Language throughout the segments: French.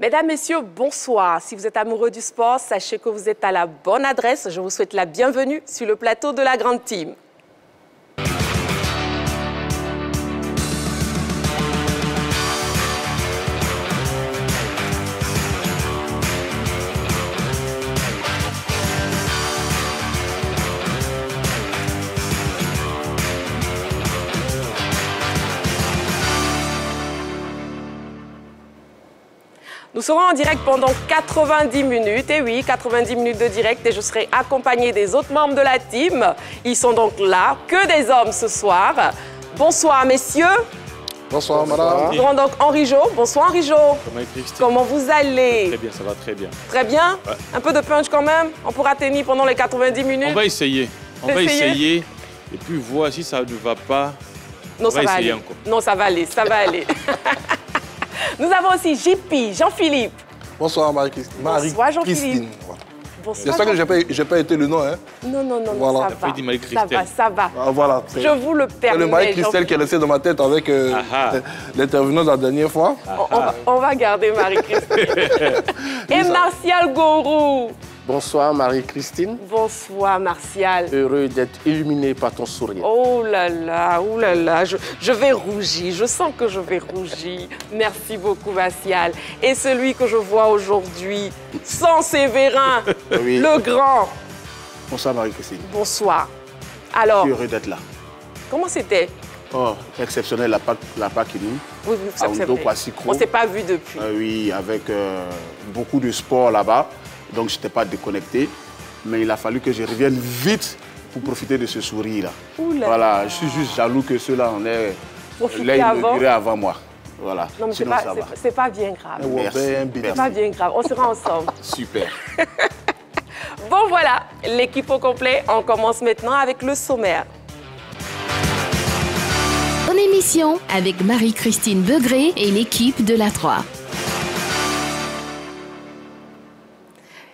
Mesdames, Messieurs, bonsoir. Si vous êtes amoureux du sport, sachez que vous êtes à la bonne adresse. Je vous souhaite la bienvenue sur le plateau de la Grande Team. Nous serons en direct pendant 90 minutes, et oui, 90 minutes de direct, et je serai accompagnée des autres membres de la team. Ils sont donc là, que des hommes ce soir. Bonsoir, messieurs. Bonsoir, madame. Nous aurons donc Henri Jo. Bonsoir, Henri Jo. Comment vous allez? Très bien, ça va très bien. Très bien? Ouais. Un peu de punch quand même? On pourra tenir pendant les 90 minutes? On va essayer. On va essayer, et puis voir si ça ne va pas. Non, ça va aller. Encore. Non, ça va aller, ça va aller. Nous avons aussi JP, Jean-Philippe. Bonsoir, Marie-Christine. Bonsoir, Jean-Philippe. Bonsoir. J'espère que je n'ai pas été le nom. Hein? Non, voilà. Ça va. Ah, voilà. Je vous le permets. C'est le Marie-Christelle qui est resté dans ma tête avec l'intervenant la dernière fois. On va garder Marie-Christine. Et Martial Gourou. Bonsoir Marie-Christine. Bonsoir Martial. Heureux d'être illuminé par ton sourire. Oh là là, je vais rougir, je sens que je vais rougir. Merci beaucoup Martial. Et celui que je vois aujourd'hui, sans Séverin, oui. Le grand. Bonsoir Marie-Christine. Bonsoir. Alors, heureux d'être là. Comment c'était? Oh, exceptionnel, la Pâques Kinoum. Oui, c'est vrai. On ne s'est pas vu depuis. Oui, avec beaucoup de sport là-bas. Donc, je n'étais pas déconnecté. Mais il a fallu que je revienne vite pour profiter de ce sourire-là. Voilà, je suis juste jaloux que ceux-là en aient inauguré avant moi. Voilà. Non, mais c'est pas bien grave. C'est pas bien grave. On sera ensemble. Super. Bon, voilà, l'équipe au complet. On commence maintenant avec le sommaire. Bonne émission avec Marie-Christine Begré et l'équipe de la 3.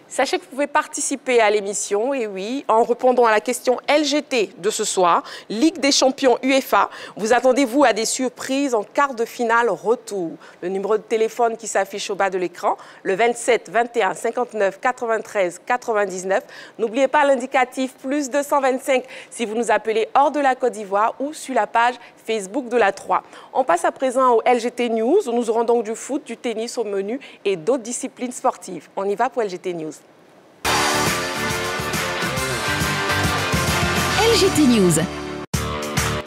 Sachez que vous pouvez participer à l'émission, et oui, en répondant à la question LGT de ce soir, Ligue des champions UEFA. Vous attendez-vous à des surprises en quart de finale retour? Le numéro de téléphone qui s'affiche au bas de l'écran, le 27 21 59 93 99. N'oubliez pas l'indicatif plus 225 si vous nous appelez hors de la Côte d'Ivoire ou sur la page Facebook de la 3. On passe à présent au LGT News, où nous aurons donc du foot, du tennis au menu et d'autres disciplines sportives. On y va pour LGT News. LGT News.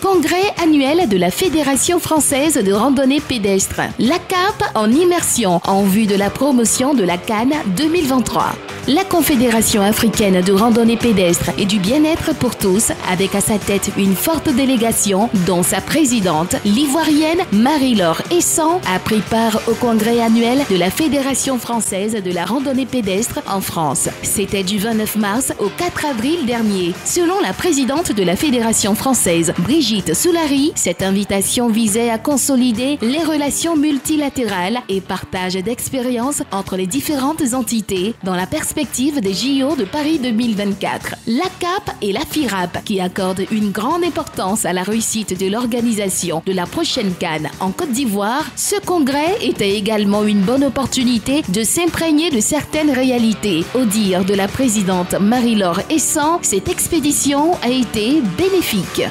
Congrès annuel de la Fédération française de randonnée pédestre. La CAP en immersion en vue de la promotion de la CAN 2023. La Confédération africaine de randonnée pédestre et du bien-être pour tous, avec à sa tête une forte délégation, dont sa présidente, l'ivoirienne Marie-Laure Essan, a pris part au congrès annuel de la Fédération française de la randonnée pédestre en France. C'était du 29 mars au 4 avril dernier. Selon la présidente de la Fédération française, Brigitte Soulary, cette invitation visait à consolider les relations multilatérales et partage d'expériences entre les différentes entités dans la perspective des JO de Paris 2024. La CAP et la FIRAP, qui accordent une grande importance à la réussite de l'organisation de la prochaine CAN en Côte d'Ivoire, ce congrès était également une bonne opportunité de s'imprégner de certaines réalités. Au dire de la présidente Marie-Laure Essan, cette expédition a été bénéfique.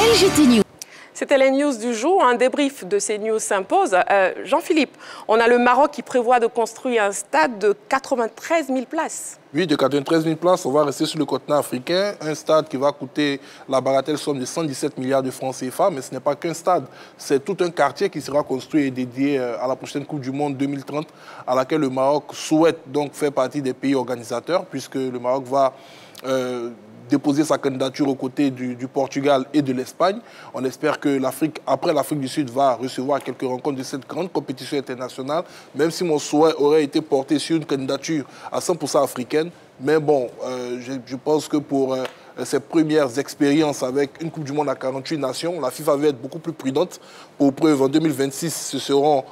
LGT News. C'était les news du jour. Un débrief de ces news s'impose. Jean-Philippe, on a le Maroc qui prévoit de construire un stade de 93 000 places. Oui, de 93 000 places, on va rester sur le continent africain. Un stade qui va coûter la bagatelle somme de 117 milliards de francs CFA, mais ce n'est pas qu'un stade. C'est tout un quartier qui sera construit et dédié à la prochaine Coupe du Monde 2030, à laquelle le Maroc souhaite donc faire partie des pays organisateurs, puisque le Maroc va déposer sa candidature aux côtés du Portugal et de l'Espagne. On espère que l'Afrique, après l'Afrique du Sud, va recevoir quelques rencontres de cette grande compétition internationale, même si mon souhait aurait été porté sur une candidature à 100% africaine. Mais bon, je pense que pour ses premières expériences avec une Coupe du Monde à 48 nations, la FIFA va être beaucoup plus prudente. Pour preuve, en 2026, ce seront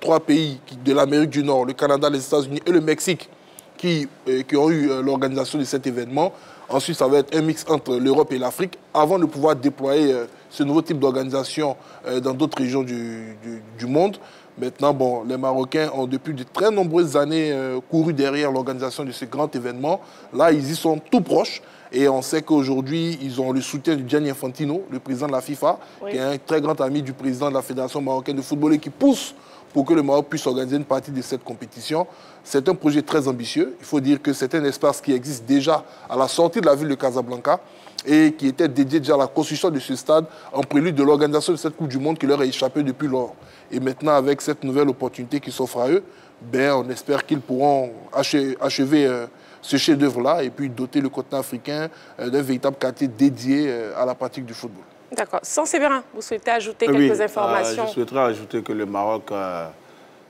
3 pays de l'Amérique du Nord, le Canada, les États-Unis et le Mexique qui ont eu l'organisation de cet événement. Ensuite, ça va être un mix entre l'Europe et l'Afrique avant de pouvoir déployer ce nouveau type d'organisation dans d'autres régions du monde. Maintenant, bon, les Marocains ont depuis de très nombreuses années couru derrière l'organisation de ce grand événement. Là, ils y sont tout proches. Et on sait qu'aujourd'hui, ils ont le soutien de Gianni Infantino, le président de la FIFA, qui est un très grand ami du président de la Fédération marocaine de football et qui pousse pour que le Maroc puisse organiser une partie de cette compétition. C'est un projet très ambitieux. Il faut dire que c'est un espace qui existe déjà à la sortie de la ville de Casablanca et qui était dédié déjà à la construction de ce stade en prélude de l'organisation de cette Coupe du Monde qui leur a échappé depuis lors. Et maintenant, avec cette nouvelle opportunité qui s'offre à eux, ben, on espère qu'ils pourront achever ce chef-d'œuvre-là et puis doter le continent africain d'un véritable quartier dédié à la pratique du football. D'accord. Sans Séverin, vous souhaitez ajouter quelques informations? Je souhaiterais ajouter que le Maroc,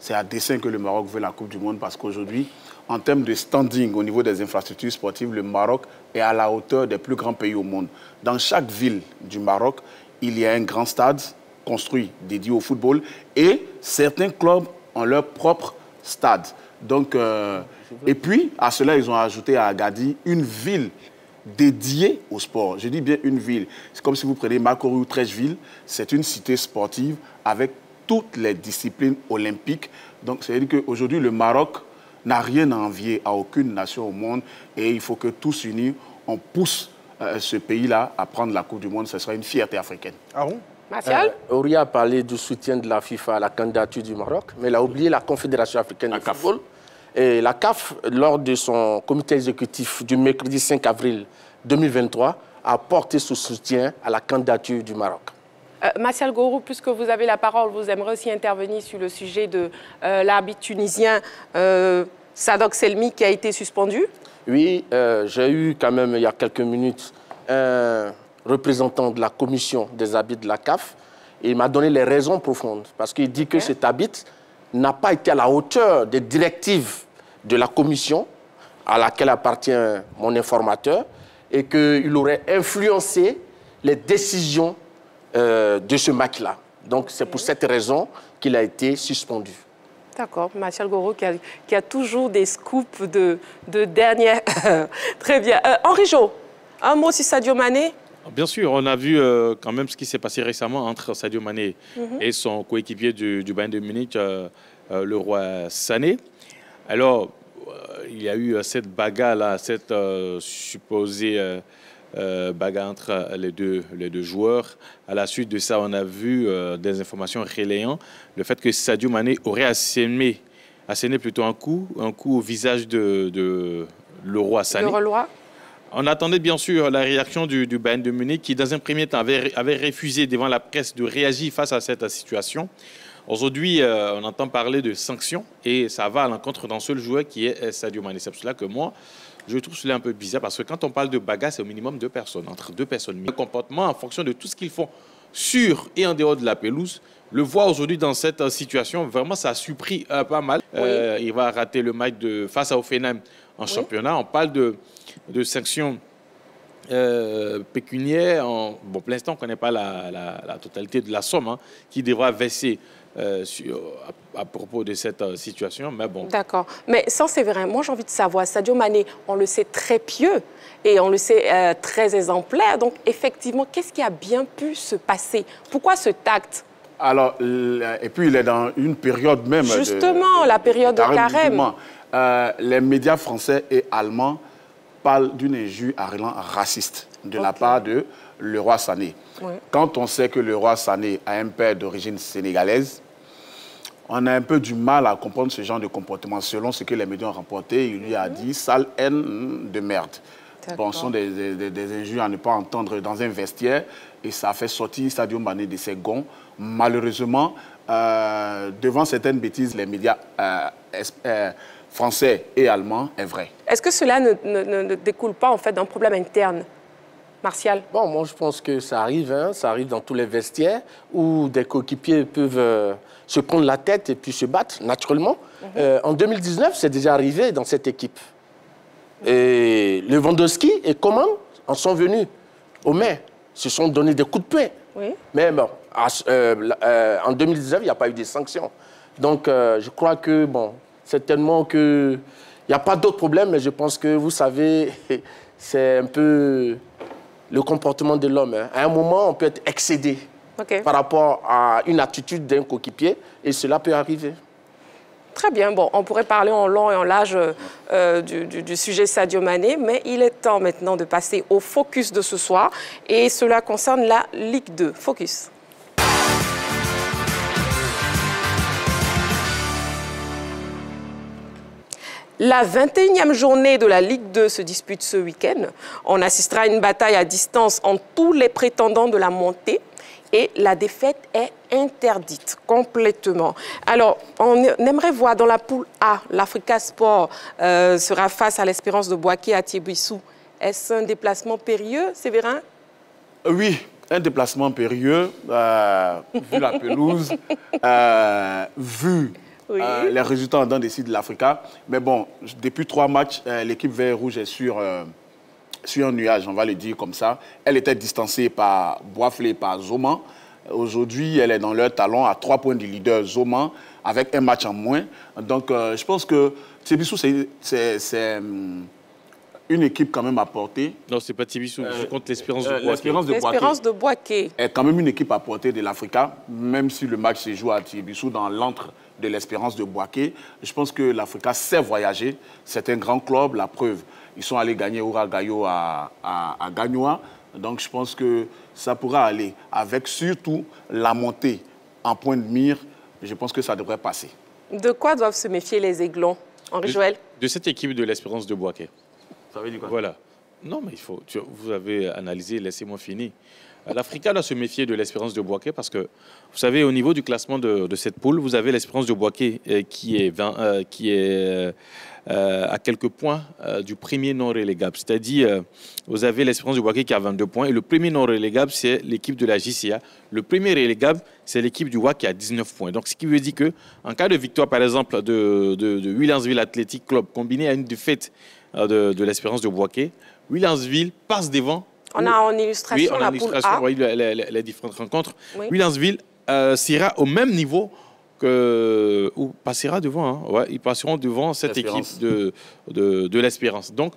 c'est à dessein que le Maroc veut la Coupe du Monde parce qu'aujourd'hui, en termes de standing au niveau des infrastructures sportives, le Maroc est à la hauteur des plus grands pays au monde. Dans chaque ville du Maroc, il y a un grand stade construit dédié au football et certains clubs ont leur propre stade. Donc, et puis, à cela, ils ont ajouté à Agadir une ville dédiée au sport. Je dis bien une ville. C'est comme si vous prenez Makori ou Treichville, c'est une cité sportive avec toutes les disciplines olympiques. Donc, c'est-à-dire qu'aujourd'hui, le Maroc n'a rien à envier à aucune nation au monde et il faut que tous unis, on pousse ce pays-là à prendre la Coupe du Monde. Ce sera une fierté africaine. Ah bon? Martial? Auria a parlé du soutien de la FIFA à la candidature du Maroc, mais elle a oublié la Confédération africaine de football. Et la CAF, lors de son comité exécutif du mercredi 5 avril 2023, a porté ce soutien à la candidature du Maroc. Martial Gourou, puisque vous avez la parole, vous aimeriez aussi intervenir sur le sujet de l'arbitre tunisien Sadok Selmi qui a été suspendu? Oui, j'ai eu quand même il y a quelques minutes un représentant de la commission des arbitres de la CAF et il m'a donné les raisons profondes parce qu'il dit que cet arbitre n'a pas été à la hauteur des directives de la commission à laquelle appartient mon informateur et qu'il aurait influencé les décisions de ce match-là. Donc c'est pour cette raison qu'il a été suspendu. D'accord, Martial Gourou qui a toujours des scoops de dernière heure. Très bien. Henri Jo, un mot sur Sadio Mané? Bien sûr, on a vu quand même ce qui s'est passé récemment entre Sadio Mané et son coéquipier du Bayern de Munich, le roi Sané. Alors, il y a eu cette bagarre-là, cette supposée bagarre entre les deux joueurs. À la suite de ça, on a vu des informations relayant le fait que Sadio Mané aurait asséné plutôt un coup au visage de le roi Sané. Le roi. On attendait bien sûr la réaction du Bayern de Munich qui, dans un premier temps, avait refusé devant la presse de réagir face à cette situation. Aujourd'hui, on entend parler de sanctions et ça va à l'encontre d'un seul joueur qui est Sadio Mané. C'est pour cela que moi, je trouve cela un peu bizarre parce que quand on parle de bagarre, c'est au minimum 2 personnes, entre 2 personnes. Le comportement, en fonction de tout ce qu'ils font sur et en dehors de la pelouse, le voir aujourd'hui dans cette situation, vraiment, ça a surpris pas mal. Oui. Il va rater le match face à Hoffenheim en championnat. On parle de sanctions pécuniaires. Bon, pour l'instant, on ne connaît pas la totalité de la somme qui devra verser à propos de cette situation. Mais bon. D'accord. Mais sans Séverin, moi, j'ai envie de savoir, Sadio Mané, on le sait très pieux et on le sait très exemplaire. Donc, effectivement, qu'est-ce qui a bien pu se passer? Pourquoi ce tact? Alors, et puis il est dans une période même... Justement, la période de carême. Les médias français et allemands parlent d'une injure raciste de la part de le roi Sané. Oui. Quand on sait que le roi Sané a un père d'origine sénégalaise, on a un peu du mal à comprendre ce genre de comportement. Selon ce que les médias ont rapporté, il lui a dit « sale haine de merde ». Bon, ce sont des injures à ne pas entendre dans un vestiaire et ça a fait sortir Sadio Mané de ses gonds. Malheureusement, devant certaines bêtises, les médias français et allemands est vrai. Est-ce que cela ne découle pas en fait d'un problème interne, Martial? Bon, moi je pense que ça arrive dans tous les vestiaires où des coéquipiers peuvent se prendre la tête et puis se battre naturellement. En 2019, c'est déjà arrivé dans cette équipe. Et Lewandowski et Coman en sont venus aux mains, se sont donné des coups de poing. Oui. Mais bon, en 2019, il n'y a pas eu de sanctions. Donc, je crois que, bon, certainement qu'il n'y a pas d'autre problème, mais je pense que, vous savez, c'est un peu le comportement de l'homme. À un moment, on peut être excédé. par rapport à une attitude d'un coéquipier, et cela peut arriver. Très bien. Bon, on pourrait parler en long et en large du sujet Sadio Mané, mais il est temps maintenant de passer au focus de ce soir, et cela concerne la Ligue 2. Focus. La 21e journée de la Ligue 2 se dispute ce week-end. On assistera à une bataille à distance entre tous les prétendants de la montée et la défaite est interdite complètement. Alors, on aimerait voir dans la poule A, l'Africa Sport sera face à l'Espérance de Bouaké à Thiébissou. Est-ce un déplacement périlleux, Séverin? Oui, un déplacement périlleux, vu la pelouse, vu les résultats en dents des de l'Africa. Mais bon, depuis 3 matchs, l'équipe vert et rouge est sur un nuage, on va le dire comme ça. Elle était distancée par Boiflé et par Zoman. Aujourd'hui, elle est dans leur talon à 3 points du leader Zoman, avec un match en moins. Donc, je pense que Thiébissou, c'est une équipe quand même à portée. Non, c'est pas Thiébissou, je compte l'Espérance de Bouaké. L'Espérance de Bouaké est quand même une équipe à portée de l'Africa, même si le match se joue à Thiébissou dans l'antre de l'Espérance de Bouaké. Je pense que l'Africa sait voyager. C'est un grand club, la preuve. Ils sont allés gagner Ouragayo à Gagnoa. Donc je pense que ça pourra aller. Avec surtout la montée en point de mire, je pense que ça devrait passer. De quoi doivent se méfier les Aiglons, Henri Joël? De cette équipe de l'Espérance de Bouaké. Ça veut dire quoi? Voilà. Non, mais vous avez analysé, laissez-moi finir. L'Africa doit se méfier de l'Espérance de Bouaké parce que, vous savez, au niveau du classement de cette poule, vous avez l'Espérance de Bouaké qui est à quelques points du premier non relégable. C'est-à-dire, vous avez l'Espérance de Bouaké qui a 22 points et le premier non relégable, c'est l'équipe de la JCA. Le premier relégable, c'est l'équipe du WAC qui a 19 points. Donc, ce qui veut dire qu'en cas de victoire, par exemple, de Williamsville Athletic Club, combinée à une défaite de l'Espérance de Bouaké, Williamsville passe devant. On a en illustration la poule A. Oui, les différentes rencontres. Oui. Williamsville sera au même niveau ou passera devant. Hein. Ouais, ils passeront devant cette équipe de l'Espérance. Donc,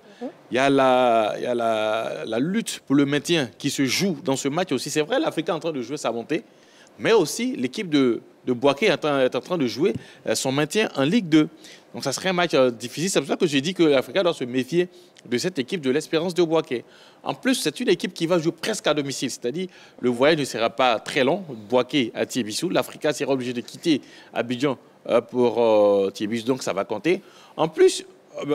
il y a la lutte pour le maintien qui se joue dans ce match aussi. C'est vrai, l'Afrique est en train de jouer sa montée, mais aussi l'équipe de Bouaké est en train de jouer son maintien en Ligue 2. Donc, ça serait un match difficile. C'est pour ça que j'ai dit que l'Afrique doit se méfier de cette équipe de l'Espérance de Bouaké. En plus, c'est une équipe qui va jouer presque à domicile. C'est-à-dire, le voyage ne sera pas très long. Bouaké à Thiébissou. L'Africa sera obligé de quitter Abidjan pour Thiébissou. Donc, ça va compter. En plus,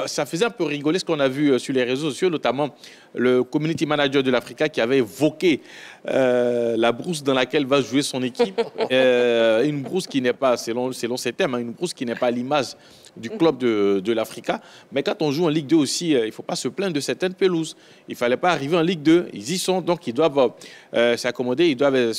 ça faisait un peu rigoler ce qu'on a vu sur les réseaux sociaux, notamment le community manager de l'Africa qui avait évoqué la brousse dans laquelle va jouer son équipe. Une brousse qui n'est pas, selon ses thèmes, une brousse qui n'est pas à l'image du club de l'Africa. Mais quand on joue en Ligue 2 aussi, il ne faut pas se plaindre de certaines pelouses. Il ne fallait pas arriver en Ligue 2. Ils y sont, donc ils doivent s'accommoder, ils doivent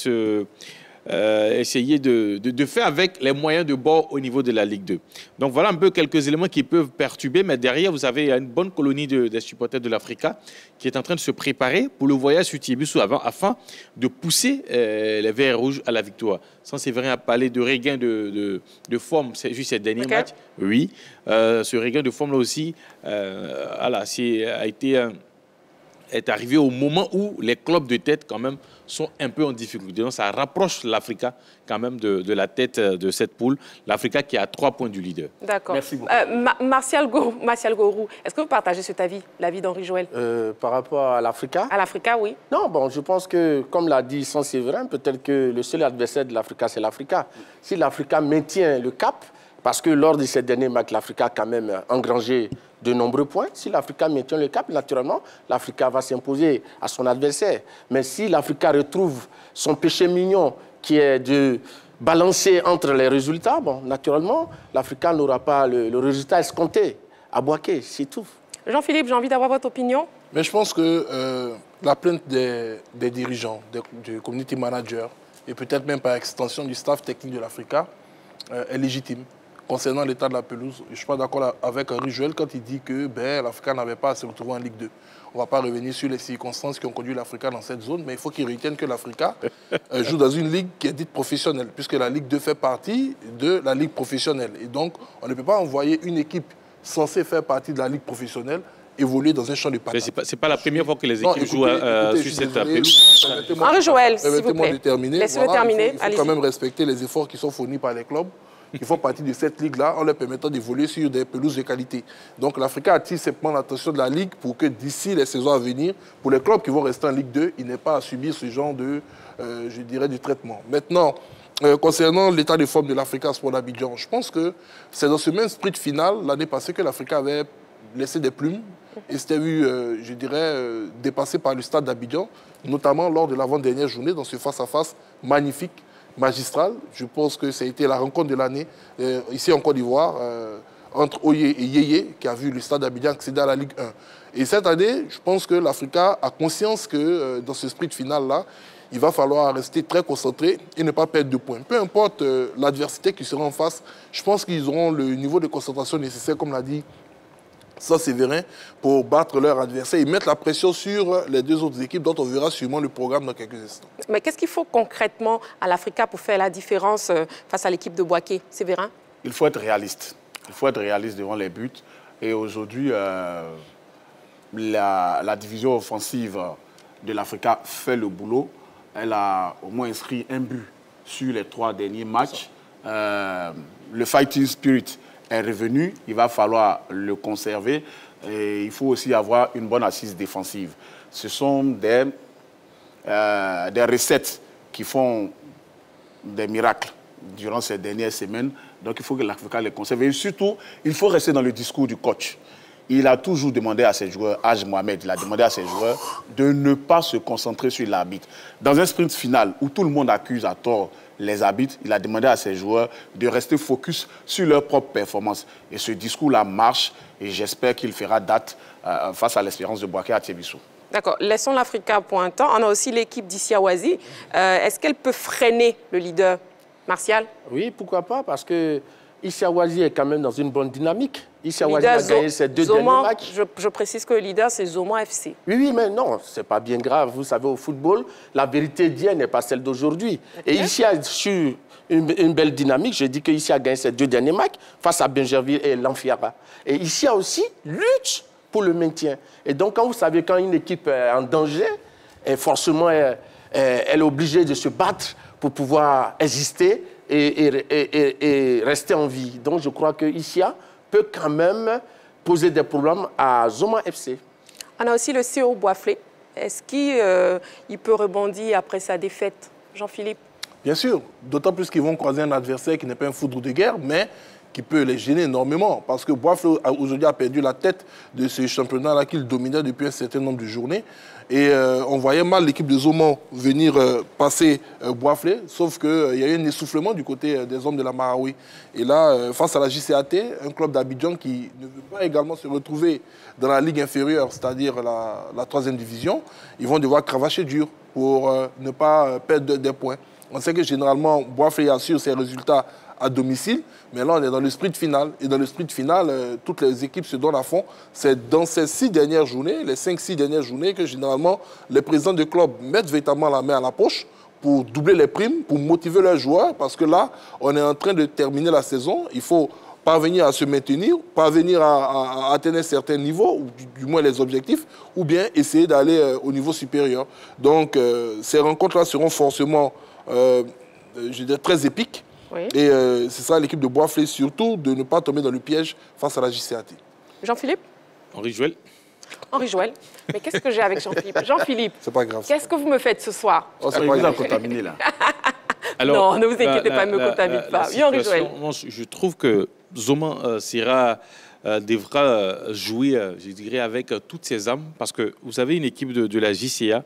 essayer de faire avec les moyens de bord au niveau de la Ligue 2. Donc voilà un peu quelques éléments qui peuvent perturber, mais derrière, vous avez une bonne colonie des supporters de l'Africa qui est en train de se préparer pour le voyage sur Thiébissou afin de pousser les Verts rouges à la victoire. Sans c'est vrai à parler de regain de forme juste ces derniers matchs. Oui, ce regain de forme là aussi est arrivé au moment où les clubs de tête quand même sont un peu en difficulté. Donc ça rapproche l'Africa quand même de la tête de cette poule. L'Africa qui a 3 points du leader. D'accord. Merci beaucoup. Martial Gorou, est-ce que vous partagez cet avis, l'avis d'Henri Joël? Par rapport à l'Africa? À l'Africa, oui. Non, bon, je pense que, comme l'a dit Séverin, peut-être que le seul adversaire de l'Africa, c'est l'Africa. Si l'Africa maintient le cap, parce que lors de ces derniers matchs, l'Africa a quand même engrangé de nombreux points. Si l'Africa maintient le cap, naturellement, l'Africa va s'imposer à son adversaire. Mais si l'Africa retrouve son péché mignon, qui est de balancer entre les résultats, bon, naturellement, l'Africa n'aura pas le résultat escompté à Bouaké, c'est tout. Jean-Philippe, j'ai envie d'avoir votre opinion. Mais je pense que la plainte des dirigeants, du community manager, et peut-être même par extension du staff technique de l'Africa, est légitime. Concernant l'état de la pelouse, je ne suis pas d'accord avec Henri Joël quand il dit que l'Africa n'avait pas à se retrouver en Ligue 2. On ne va pas revenir sur les circonstances qui ont conduit l'Africa dans cette zone, mais il faut qu'il retienne que l'Africa joue dans une ligue qui est dite professionnelle, puisque la Ligue 2 fait partie de la ligue professionnelle. Et donc, on ne peut pas envoyer une équipe censée faire partie de la ligue professionnelle évoluer dans un champ de patates. Ce n'est pas la première fois que les équipes jouent sur cette pelouse. Henri Joël, s'il vous plaît. Laissez-le terminer. Il faut quand même respecter les efforts qui sont fournis par les clubs. Ils font partie de cette ligue-là en leur permettant d'évoluer sur des pelouses de qualité. Donc l'Africa attire simplement l'attention de la Ligue pour que d'ici les saisons à venir, pour les clubs qui vont rester en Ligue 2, ils n'aient pas à subir ce genre de, je dirais, de traitement. Maintenant, concernant l'état de forme de l'Africa Sport d'Abidjan, je pense que c'est dans ce même sprint final, l'année passée, que l'Africa avait laissé des plumes et s'était vu, je dirais, dépassé par le stade d'Abidjan, notamment lors de l'avant-dernière journée, dans ce face-à-face magnifique, magistral. Je pense que ça a été la rencontre de l'année ici en Côte d'Ivoire entre Oye et Yeye qui a vu le stade d'Abidjan accéder à la Ligue 1. Et cette année, je pense que l'Africa a conscience que dans ce sprint final-là, il va falloir rester très concentré et ne pas perdre de points. Peu importe l'adversité qui sera en face, je pense qu'ils auront le niveau de concentration nécessaire, comme l'a dit Séverin, pour battre leur adversaire et mettre la pression sur les deux autres équipes dont on verra sûrement le programme dans quelques instants. Mais qu'est-ce qu'il faut concrètement à l'Africa pour faire la différence face à l'équipe de Bouaké, Séverin? Il faut être réaliste. Il faut être réaliste devant les buts. Et aujourd'hui, la division offensive de l'Africa fait le boulot. Elle a au moins inscrit un but sur les 3 derniers matchs. Le fighting spirit est revenu, il va falloir le conserver et il faut aussi avoir une bonne assise défensive. Ce sont des recettes qui font des miracles durant ces dernières semaines, donc il faut que l'Africa les conserve. Et surtout, il faut rester dans le discours du coach. Il a toujours demandé à ses joueurs, Haj Mohamed, il a demandé à ses joueurs de ne pas se concentrer sur l'arbitre. Dans un sprint final où tout le monde accuse à tort les arbitres, il a demandé à ses joueurs de rester focus sur leur propre performance. Et ce discours-là marche et j'espère qu'il fera date face à l'espérance de Bouaké à Thiébissou. D'accord. Laissons l'Africa pour un temps. On a aussi l'équipe d'Issiawazi. Est-ce qu'elle peut freiner le leader, Martial? Oui, pourquoi pas, parce que Issiawazi est quand même dans une bonne dynamique. Issiawazi a gagné ses 2 derniers matchs. Je précise que le leader, c'est Zoma FC. Oui, mais non, ce n'est pas bien grave. Vous savez, au football, la vérité d'hier n'est pas celle d'aujourd'hui. Et ici, a su une belle dynamique. Je dis qu'ici a gagné ses 2 derniers matchs face à Benjerville et l'Amfiara. Et ici a aussi lutte pour le maintien. Et donc, quand vous savez, quand une équipe est en danger, forcément, elle est obligée de se battre pour pouvoir exister et rester en vie. Donc, je crois que Issia peut quand même poser des problèmes à Zoma FC. On a aussi le CO Boisflé. Est-ce qu'il peut rebondir après sa défaite, Jean-Philippe? Bien sûr, d'autant plus qu'ils vont croiser un adversaire qui n'est pas un foudre de guerre, mais qui peut les gêner énormément. Parce que Boisflé, aujourd'hui, a perdu la tête de ce championnat-là qu'il dominait depuis un certain nombre de journées. Et on voyait mal l'équipe de Zoma venir passer Boisflé, sauf qu'il y a eu un essoufflement du côté des hommes de la Marawi. Et là, face à la JCAT, un club d'Abidjan qui ne veut pas également se retrouver dans la ligue inférieure, c'est-à-dire la 3e division, ils vont devoir cravacher dur pour ne pas perdre des points. On sait que généralement, Boisflé assure ses résultats à domicile, mais là on est dans le sprint final. Et dans le sprint final, toutes les équipes se donnent à fond. C'est dans ces 6 dernières journées, les 5-6 dernières journées, que généralement les présidents de club mettent véritablement la main à la poche pour doubler les primes, pour motiver leurs joueurs, parce que là, on est en train de terminer la saison. Il faut parvenir à se maintenir, parvenir à atteindre un certain niveau, ou du moins les objectifs, ou bien essayer d'aller au niveau supérieur. Donc ces rencontres-là seront forcément je dirais, très épiques. Oui. Et c'est ça l'équipe de Boisflé, surtout de ne pas tomber dans le piège face à la JCAT. Jean-Philippe? Henri Joël. Henri Joël. Mais qu'est-ce que j'ai avec Jean-Philippe? Jean-Philippe, c'est pas grave. Qu'est-ce que vous me faites ce soir? Oh, c'est pas contaminé là. Alors, non, ne vous inquiétez pas, ne me contaminez pas. Oui, Henri Joël. Je trouve que Zoma devra jouer, je dirais, avec toutes ses âmes, parce que vous avez une équipe de la JCA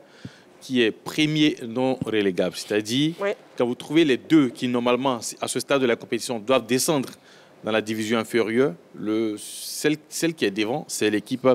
qui est premier non relégable. C'est-à-dire, oui, quand vous trouvez les deux qui, normalement, à ce stade de la compétition, doivent descendre dans la division inférieure, celle qui est devant, c'est l'équipe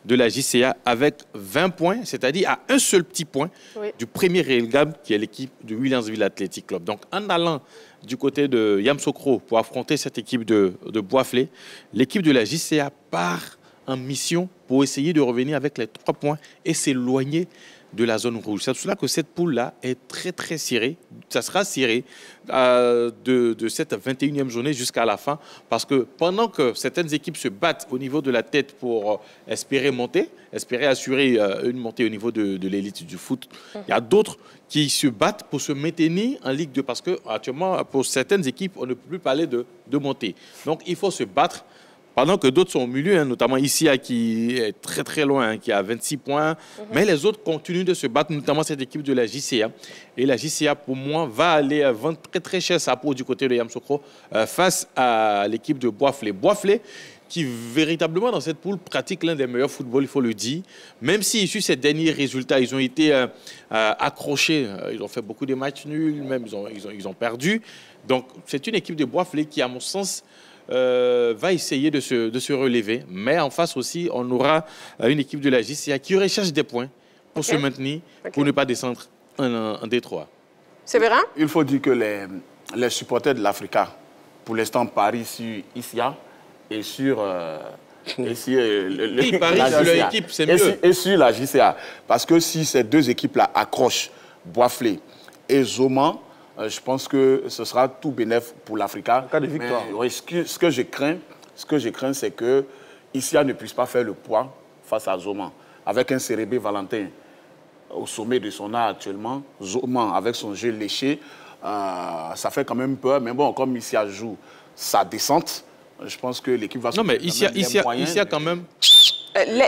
de la JCA avec 20 points, c'est-à-dire à un seul petit point, oui, du premier relégable, qui est l'équipe de Williamsville Athletic Club. Donc, en allant du côté de Yamoussoukro pour affronter cette équipe de Boisflé, l'équipe de la JCA part en mission pour essayer de revenir avec les 3 points et s'éloigner de la zone rouge. C'est pour cela que cette poule-là est très, très serrée. Ça sera serré de cette 21e journée jusqu'à la fin, parce que pendant que certaines équipes se battent au niveau de la tête pour espérer monter, espérer assurer une montée au niveau de l'élite du foot, il y a d'autres qui se battent pour se maintenir en Ligue 2, parce que actuellement, pour certaines équipes, on ne peut plus parler de montée. Donc, il faut se battre. Pendant que d'autres sont au milieu, hein, notamment ici, qui est très très loin, hein, qui a 26 points. Mais les autres continuent de se battre, notamment cette équipe de la JCA. Et la JCA, pour moi, va aller vendre très très cher sa peau du côté de Yamoussoukro face à l'équipe de Boisflé. Boisflé, qui véritablement dans cette poule pratique l'un des meilleurs footballs, il faut le dire. Même si sur ces derniers résultats, ils ont été accrochés. Ils ont fait beaucoup de matchs nuls, même ils ont perdu. Donc c'est une équipe de Boisflé qui, à mon sens, va essayer de se relever. Mais en face aussi, on aura une équipe de la JCA qui recherche des points pour se maintenir, pour ne pas descendre en Détroit. C'est vrai? Il faut dire que les supporters de l'Africa, pour l'instant, parient sur ISIA et sur... Ils parient sur leur équipe, c'est mieux. Et sur la JCA. Parce que si ces deux équipes-là accrochent Boisflé et Zoman, je pense que ce sera tout bénéf pour l'Africa. En cas de victoire. Oui, ce que je crains, c'est que Isia ne puisse pas faire le poids face à Zoman. Avec un Cérébé Valentin au sommet de son art actuellement, Zoman avec son jeu léché, ça fait quand même peur. Mais bon, comme Isia joue sa descente, je pense que l'équipe va se donner quand même...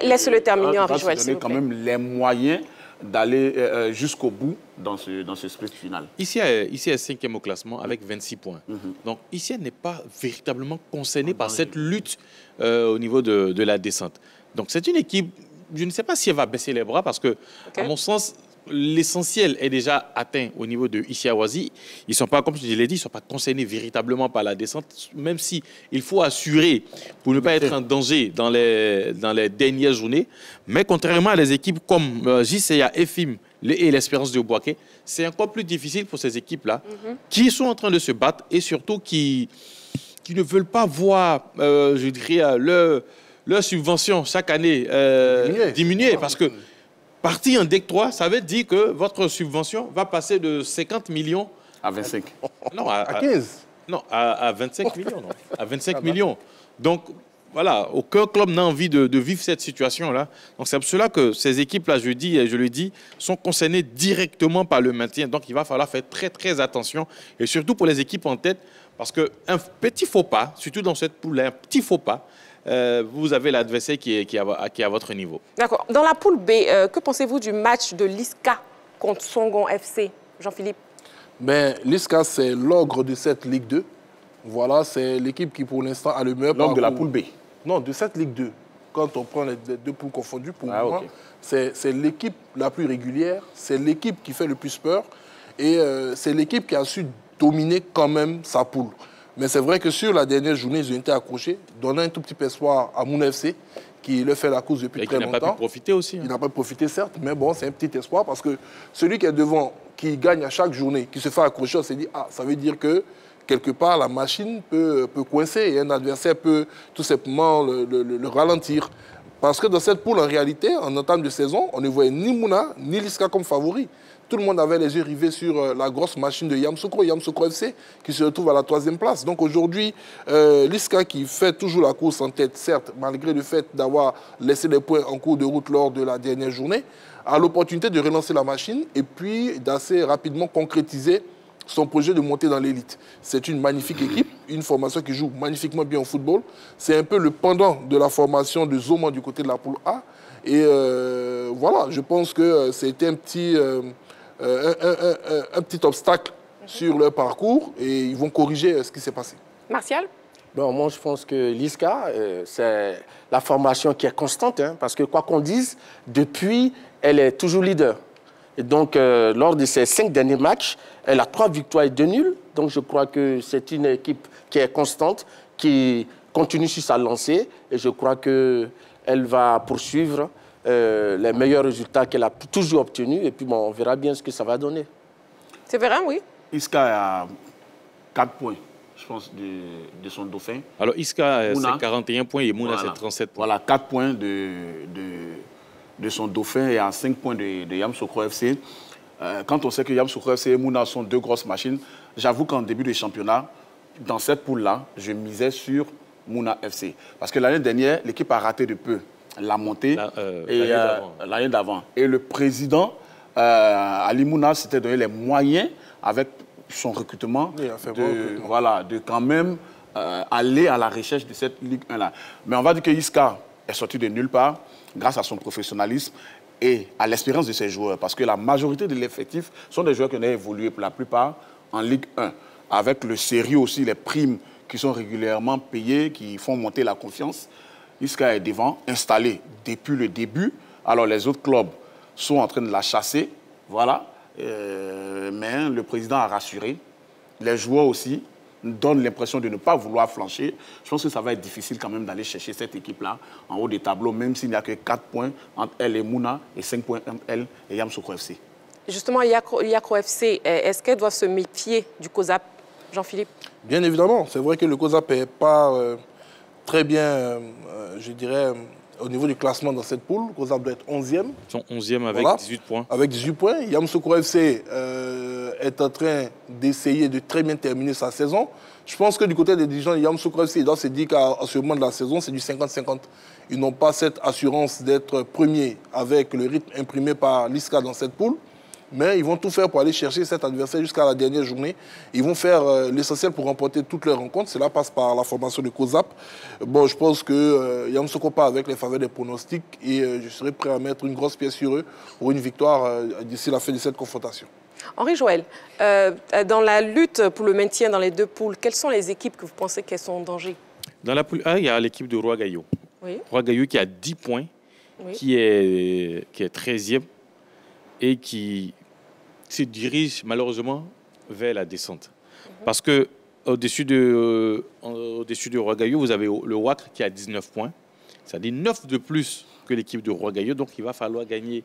Laisse-le terminer, Henri Joël, s'il vous plaît. Quand même les moyens d'aller jusqu'au bout dans ce sprint final. Ici est 5e au classement avec 26 points. Donc ici n'est pas véritablement concerné par cette lutte au niveau de la descente. Donc c'est une équipe, je ne sais pas si elle va baisser les bras parce que, à mon sens, l'essentiel est déjà atteint au niveau de Ishiawazi. Ils ne sont pas, comme je l'ai dit, ils ne sont pas concernés véritablement par la descente, même si il faut assurer pour ne pas être en danger dans les dernières journées. Mais contrairement à des équipes comme JCA, EFIM et l'Espérance de Bouaké, c'est encore plus difficile pour ces équipes-là qui sont en train de se battre et surtout qui ne veulent pas voir, je dirais, leur subvention chaque année diminuer parce que partir en DEC 3, ça veut dire que votre subvention va passer de 50 millions à 25. Non, à 15. Non, à 25 millions. Non, à 25 millions. Donc, voilà, aucun club n'a envie de vivre cette situation-là. Donc, c'est pour cela que ces équipes-là, je le dis, sont concernées directement par le maintien. Donc, il va falloir faire très, très attention. Et surtout pour les équipes en tête, parce qu'un petit faux pas, surtout dans cette poule, un petit faux pas, vous avez l'adversaire qui est à votre niveau. D'accord. Dans la poule B, que pensez-vous du match de l'ISCA contre Songon FC, Jean-Philippe? L'ISCA, c'est l'ogre de cette Ligue 2. Voilà, c'est l'équipe qui, pour l'instant, a le meilleur parcours. L'ogre de la poule B? Non, de cette Ligue 2. Quand on prend les deux poules confondues, pour moi, c'est l'équipe la plus régulière, c'est l'équipe qui fait le plus peur et c'est l'équipe qui a su dominer quand même sa poule. Mais c'est vrai que sur la dernière journée, ils ont été accrochés, donnant un tout petit espoir à Mouna FC, qui leur fait la course depuis très longtemps. Il n'a pas pu profiter aussi. Il n'a pas profité, certes, mais bon, c'est un petit espoir parce que celui qui est devant, qui gagne à chaque journée, qui se fait accrocher, on s'est dit, ah, ça veut dire que quelque part, la machine peut coincer et un adversaire peut tout simplement le ralentir. Parce que dans cette poule, en réalité, en entame de saison, on ne voyait ni Mouna, ni l'ISCA comme favoris. Tout le monde avait les yeux rivés sur la grosse machine de Yamoussoukro FC, qui se retrouve à la 3e place. Donc aujourd'hui, l'ISCA qui fait toujours la course en tête, certes, malgré le fait d'avoir laissé les points en cours de route lors de la dernière journée, a l'opportunité de relancer la machine et puis d'assez rapidement concrétiser son projet de monter dans l'élite. C'est une magnifique équipe, une formation qui joue magnifiquement bien au football. C'est un peu le pendant de la formation de Zoman du côté de la poule A. Et voilà, je pense que c'était un petit obstacle sur leur parcours et ils vont corriger ce qui s'est passé. Martial? Bon, moi, je pense que l'ISCA, c'est la formation qui est constante, hein, parce que quoi qu'on dise, depuis, elle est toujours leader. Et donc, lors de ces 5 derniers matchs, elle a 3 victoires et 2 nuls. Donc, je crois que c'est une équipe qui est constante, qui continue sur sa lancée. Et je crois qu'elle va poursuivre les meilleurs résultats qu'elle a toujours obtenus. Et puis, bon, on verra bien ce que ça va donner. C'est vrai, oui. Isca a 4 points, je pense, de son dauphin. Alors, Isca, c'est 41 points et Mouna, c'est 37 points. Voilà, 4 points de son dauphin et à 5 points de Yamoussoukro FC. Quand on sait que Yamoussoukro FC et Mouna sont deux grosses machines, j'avoue qu'en début de championnat, dans cette poule-là, je misais sur Mouna FC. Parce que l'année dernière, l'équipe a raté de peu la montée l'année d'avant. Et le président, Ali Mouna, s'était donné les moyens, avec son recrutement, de quand même aller à la recherche de cette Ligue 1-là. Mais on va dire que Isca est sorti de nulle part grâce à son professionnalisme et à l'expérience de ses joueurs. Parce que la majorité de l'effectif sont des joueurs qui ont évolué pour la plupart en Ligue 1. Avec le sérieux aussi, les primes qui sont régulièrement payées, qui font monter la confiance. Isca est devant, installé depuis le début. Alors les autres clubs sont en train de la chasser. Voilà. Mais le président a rassuré. Les joueurs aussi donnent l'impression de ne pas vouloir flancher. Je pense que ça va être difficile quand même d'aller chercher cette équipe-là en haut des tableaux, même s'il n'y a que 4 points entre elle et Mouna et 5 points entre elle et Yamoussoukro FC. Justement, Yamoussoukro FC, est-ce qu'elle doit se méfier du COSAP, Jean-Philippe? Bien évidemment. C'est vrai que le COSAP n'est pas très bien, je dirais, au niveau du classement dans cette poule. Le COSAP doit être 11e. Ils sont 11e avec 18 points. Avec 18 points. Yamoussoukro FC est en train d'essayer de très bien terminer sa saison. Je pense que du côté des dirigeants de Yamoussoukro FC, ils doivent se dire qu'à ce moment de la saison, c'est du 50-50. Ils n'ont pas cette assurance d'être premiers avec le rythme imprimé par l'ISCA dans cette poule. Mais ils vont tout faire pour aller chercher cet adversaire jusqu'à la dernière journée. Ils vont faire l'essentiel pour remporter toutes leurs rencontres. Cela passe par la formation de COSAP. Bon, je pense que Yamoussoukro part avec les faveurs des pronostics et je serai prêt à mettre une grosse pièce sur eux pour une victoire d'ici la fin de cette confrontation. Henri Joël, dans la lutte pour le maintien dans les deux poules, quelles sont les équipes que vous pensez qu'elles sont en danger? Dans la poule A, il y a l'équipe de Roagayo. Oui. Roagayo qui a 10 points, oui, qui est 13e et qui se dirige malheureusement vers la descente. Parce que au-dessus de Roagayo, vous avez le WAC qui a 19 points, c'est-à-dire 9 de plus que l'équipe de Roagayo. Donc il va falloir gagner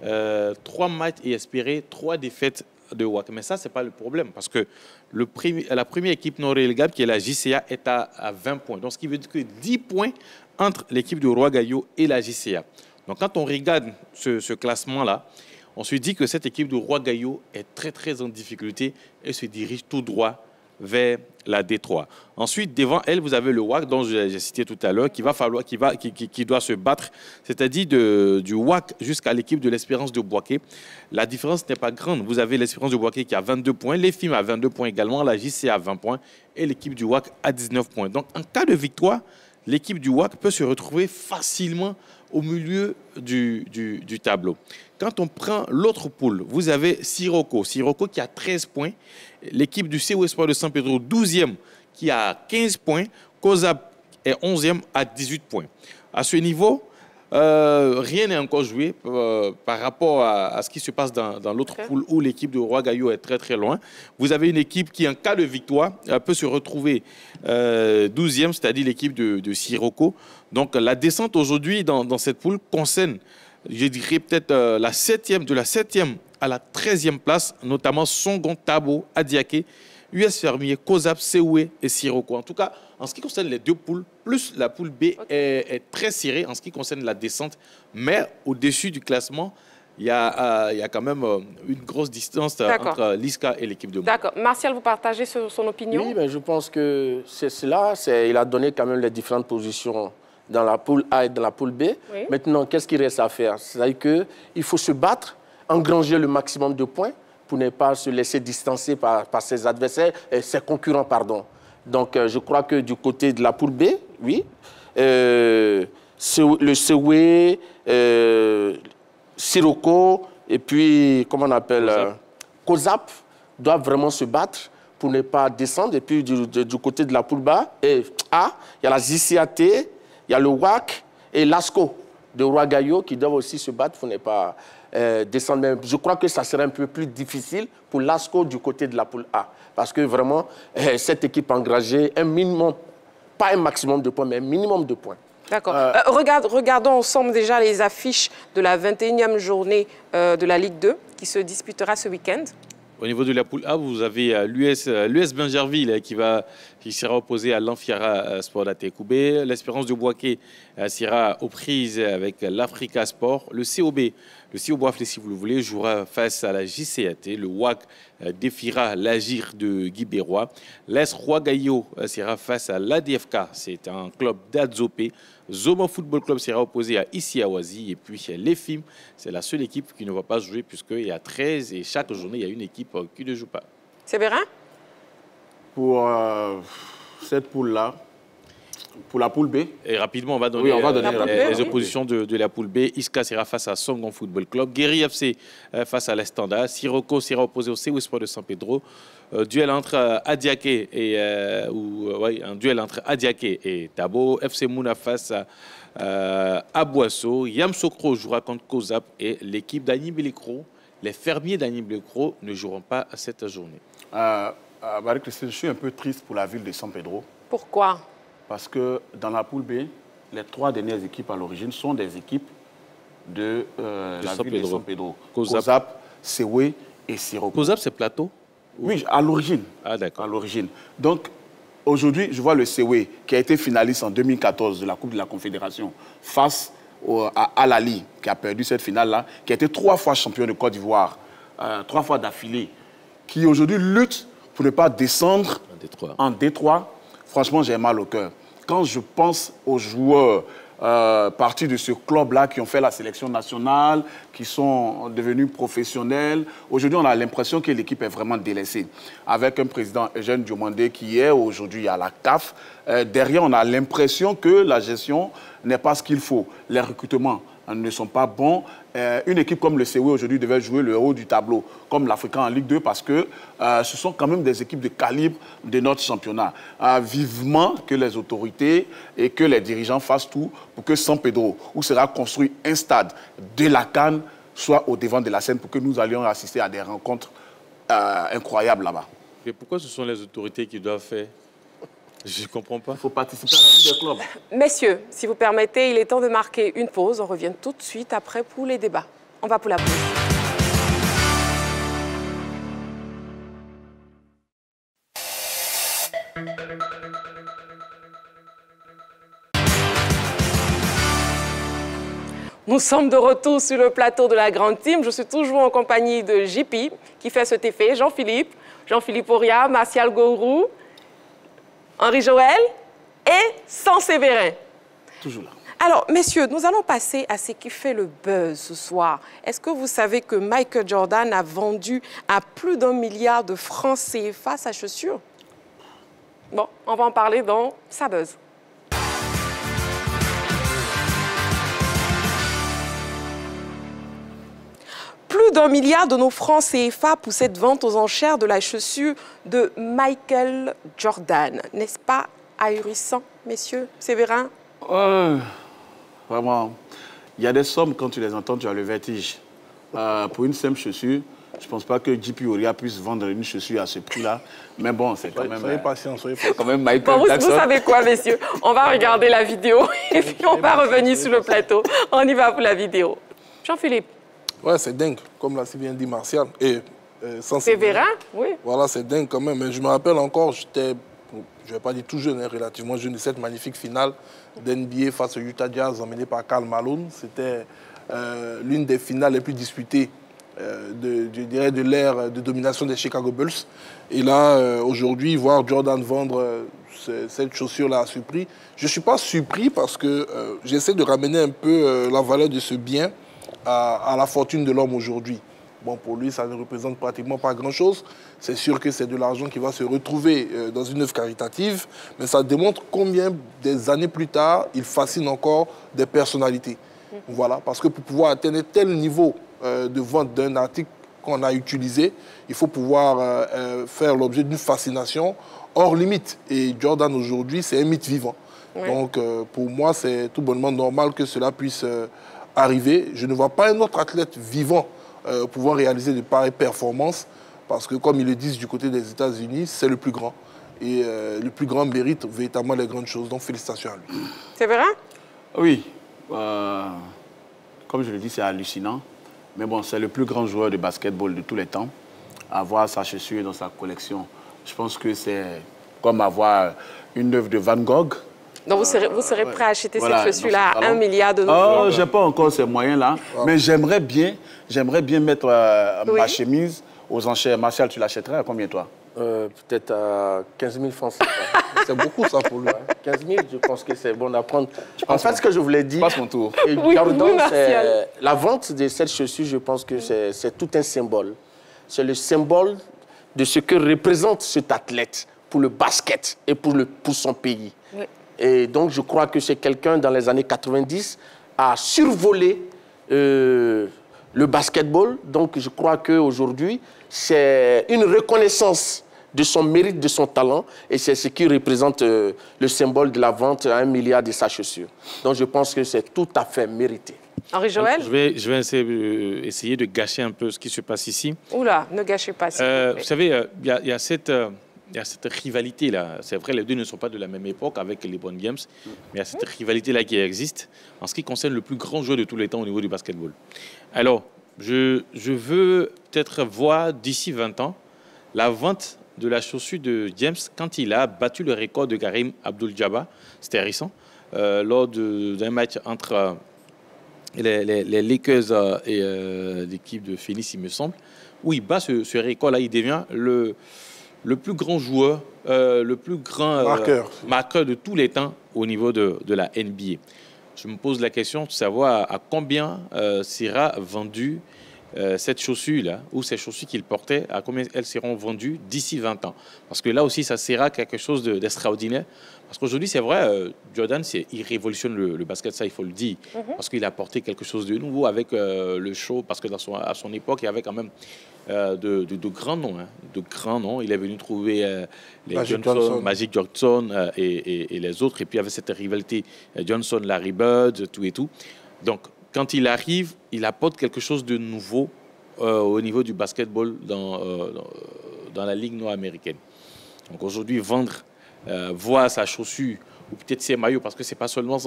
3 matchs et espérer 3 défaites de WAC. Mais ça, ce n'est pas le problème parce que la première équipe non relégable, qui est la JCA, est à 20 points. Donc ce qui veut dire que 10 points entre l'équipe de Roagayo et la JCA. Donc quand on regarde ce classement-là, on se dit que cette équipe de Roagayo est très, très en difficulté et se dirige tout droit vers la D3. Ensuite, devant elle, vous avez le WAC, dont j'ai cité tout à l'heure, qui doit se battre, c'est-à-dire du WAC jusqu'à l'équipe de l'Espérance de Bouaké. La différence n'est pas grande. Vous avez l'Espérance de Bouaké qui a 22 points, les FIM à 22 points également, la JC à 20 points et l'équipe du WAC à 19 points. Donc, en cas de victoire, l'équipe du WAC peut se retrouver facilement au milieu du tableau. Quand on prend l'autre poule, vous avez Sirocco qui a 13 points, l'équipe du CO Espoir de San Pedro 12e qui a 15 points, COSAP est 11e à 18 points. À ce niveau, rien n'est encore joué par rapport à ce qui se passe dans l'autre poule où l'équipe de Roagayo est très très loin. Vous avez une équipe qui, en cas de victoire, peut se retrouver 12e, c'est-à-dire l'équipe de Sirocco. Donc la descente aujourd'hui dans cette poule concerne, je dirais peut-être de la 7e à la 13e place, notamment Songon, Tabo, Adiaké, US Fermier, COSAP, Séoué et Sirocco. En tout cas, en ce qui concerne les deux poules, plus la poule B est très serrée en ce qui concerne la descente, mais au-dessus du classement, il y a quand même une grosse distance entre l'ISCA et l'équipe de Mouna. D'accord. Martial, vous partagez son opinion? Oui, mais je pense que c'est cela. Il a donné quand même les différentes positions dans la poule A et dans la poule B. Oui. Maintenant, qu'est-ce qu'il reste à faire? C'est-à-dire qu'il faut se battre, engranger le maximum de points pour ne pas se laisser distancer par ses adversaires, ses concurrents, pardon. Donc, je crois que du côté de la poule B, oui, le Séoué, Sirocco et puis, comment on appelle, COSAP doivent vraiment se battre pour ne pas descendre. Et puis, du côté de la poule B, A, il y a la JCAT, il y a le WAC et l'ASCO de Roagayo qui doivent aussi se battre pour ne pas descendre. Mais je crois que ça serait un peu plus difficile pour l'ASCO du côté de la poule A. Parce que vraiment, cette équipe a engagé un minimum, pas un maximum de points, mais un minimum de points. D'accord. Regardons ensemble déjà les affiches de la 21e journée de la Ligue 2 qui se disputera ce week-end. Au niveau de la poule A, vous avez l'US Bingerville qui va qui sera opposé à l'Amphiara Sport d'Atekoubé. L'Espérance de Bouaké sera aux prises avec l'Africa Sport. Le COB, le Cio-Boiflé, si vous le voulez, jouera face à la JCAT. Le WAC défiera l'Agir de Guy Bérois. L'Es Roi-Gaillot sera face à l'ADFK. C'est un club d'Adzopé. Zomo Football Club sera opposé à Issiawazi. Et puis l'EFIM, c'est la seule équipe qui ne va pas jouer puisqu'il y a 13 et chaque journée, il y a une équipe qui ne joue pas. Séverin? Pour cette poule-là, pour la poule B. Et rapidement, on va donner, les oppositions de la poule B. Iska sera face à Songon Football Club. Guéry FC face à l'Estanda. Sirocco sera opposé au CEU Sport de San Pedro. Duel entre Adiaké et un duel entre Adiaké et Tabo. FC Mouna face à Abouasso. Yamsokro jouera contre Kozap et l'équipe d'Annie Belecro. Les fermiers d'Annie Belecro ne joueront pas cette journée. Marie-Christine, je suis un peu triste pour la ville de San Pedro. Pourquoi? Parce que dans la poule B, les 3 dernières équipes à l'origine sont des équipes de la ville de San Pedro. Kozap, Sewe et Sirocco. Kozap, c'est Plateau? Oui, à l'origine. Ah, d'accord. À l'origine. Donc, aujourd'hui, je vois le Sewe qui a été finaliste en 2014 de la Coupe de la Confédération face à Al-Ali, qui a perdu cette finale-là, qui a été 3 fois champion de Côte d'Ivoire, 3 fois d'affilée, qui aujourd'hui lutte pour ne pas descendre en D3. Franchement, j'ai mal au cœur. Quand je pense aux joueurs partis de ce club-là qui ont fait la sélection nationale, qui sont devenus professionnels, aujourd'hui, on a l'impression que l'équipe est vraiment délaissée. Avec un président Eugène Diomandé qui est aujourd'hui à la CAF, derrière, on a l'impression que la gestion n'est pas ce qu'il faut. Les recrutements ne sont pas bons. Une équipe comme le CEU aujourd'hui devait jouer le haut du tableau, comme l'Africain en Ligue 2, parce que ce sont quand même des équipes de calibre de notre championnat. Vivement que les autorités et que les dirigeants fassent tout pour que San Pedro, où sera construit un stade de la CAN, soit au devant de la scène pour que nous allions assister à des rencontres incroyables là-bas. Et pourquoi ce sont les autorités qui doivent faire? Je ne comprends pas. Il faut participer à la vie des clubs. Messieurs, si vous permettez, il est temps de marquer une pause. On revient tout de suite après pour les débats. On va pour la pause. Nous sommes de retour sur le plateau de la Grande Team. Je suis toujours en compagnie de JP, qui fait cet effet, Jean-Philippe Auria, Martial Gourou, Henri Joël et Sans Séverin. Toujours là. Alors, messieurs, nous allons passer à ce qui fait le buzz ce soir. Est-ce que vous savez que Michael Jordan a vendu à plus d'1 milliard de francs CFA sa chaussure? Bon, on va en parler dans Sa Buzz. Plus d'1 milliard de nos francs CFA pour cette vente aux enchères de la chaussure de Michael Jordan. N'est-ce pas ahurissant, messieurs? Séverin? Vraiment, il y a des sommes, quand tu les entends, tu as le vertige. Pour une simple chaussure, je ne pense pas que JP Auria puisse vendre une chaussure à ce prix-là. Mais bon, c'est quand même... Soyez patient, soyez patient. Quand même Michael Bon, Jackson. vous savez quoi, messieurs? On va regarder la vidéo et puis on va revenir sur le plateau. On y va pour la vidéo. Jean-Philippe? Ouais, c'est dingue, comme l'a si bien dit Martial. Et sans Séverin, oui. Voilà, c'est dingue quand même. Mais je me rappelle encore, j'étais, je ne vais pas dire tout jeune, hein, relativement jeune, de cette magnifique finale d'NBA face au Utah Jazz emmenée par Karl Malone. C'était l'une des finales les plus disputées de l'ère de domination des Chicago Bulls. Et là, aujourd'hui, voir Jordan vendre cette chaussure-là à ce prix, je ne suis pas surpris parce que j'essaie de ramener un peu la valeur de ce bien à la fortune de l'homme aujourd'hui. Bon, pour lui, ça ne représente pratiquement pas grand-chose. C'est sûr que c'est de l'argent qui va se retrouver dans une œuvre caritative, mais ça démontre combien des années plus tard, il fascine encore des personnalités. Voilà, parce que pour pouvoir atteindre tel niveau de vente d'un article qu'on a utilisé, il faut pouvoir faire l'objet d'une fascination hors limite. Et Jordan, aujourd'hui, c'est un mythe vivant. Oui. Donc, pour moi, c'est tout bonnement normal que cela puisse arriver. Je ne vois pas un autre athlète vivant pouvoir réaliser de pareilles performances parce que, comme ils le disent du côté des États-Unis, c'est le plus grand. Et le plus grand mérite véritablement les grandes choses. Donc, félicitations à lui. C'est vrai? Oui. Comme je le dis, c'est hallucinant. Mais bon, c'est le plus grand joueur de basketball de tous les temps. Avoir sa chaussure dans sa collection, je pense que c'est comme avoir une œuvre de Van Gogh. Donc, vous serez prêt à acheter Voilà, cette chaussure-là à 1 milliard de dollars? Je n'ai pas encore ces moyens-là, mais j'aimerais bien mettre ma chemise aux enchères. Martial, tu l'achèterais à combien, toi? Peut-être à 15 000 francs. C'est beaucoup, ça, pour lui. 15 000, je pense que c'est bon à prendre. En fait, ce que je voulais dire... Passe mon tour. La vente de cette chaussure, je pense que c'est tout un symbole. C'est le symbole de ce que représente cet athlète pour le basket et pour son pays. Oui. Et donc, je crois que c'est quelqu'un, dans les années 90, a survolé le basketball. Donc, je crois qu'aujourd'hui, c'est une reconnaissance de son mérite, de son talent, et c'est ce qui représente le symbole de la vente à 1 milliard de sa chaussure. Donc, je pense que c'est tout à fait mérité. Henri-Joël? Je vais essayer de gâcher un peu ce qui se passe ici. Oula, ne gâchez pas. Vous savez, il y a cette rivalité-là. C'est vrai, les deux ne sont pas de la même époque avec les LeBron James, mais il y a cette rivalité-là qui existe en ce qui concerne le plus grand joueur de tous les temps au niveau du basketball. Alors, je veux peut-être voir d'ici 20 ans la vente de la chaussure de James quand il a battu le record de Karim Abdul-Jabbar, c'était récent, lors d'un match entre les Lakers et l'équipe de Phoenix, il me semble, où il bat ce record-là, il devient le plus grand joueur, le plus grand marqueur de tous les temps au niveau de la NBA. Je me pose la question de savoir à combien sera vendue cette chaussure-là, ou ces chaussures qu'il portait, à combien elles seront vendues d'ici 20 ans. Parce que là aussi, ça sera quelque chose d'extraordinaire. Parce qu'aujourd'hui, c'est vrai, Jordan, il révolutionne le basket, ça, il faut le dire. Parce qu'il a apporté quelque chose de nouveau avec le show, parce que à son époque, il y avait quand même de grands noms. Hein, de grands noms. Il est venu trouver les Magic Johnson et les autres. Et puis, il y avait cette rivalité Johnson, Larry Bird, tout et tout. Donc, quand il arrive, il apporte quelque chose de nouveau au niveau du basketball dans la Ligue nord-américaine. Donc aujourd'hui, voir sa chaussure ou peut-être ses maillots, parce que c'est pas seulement...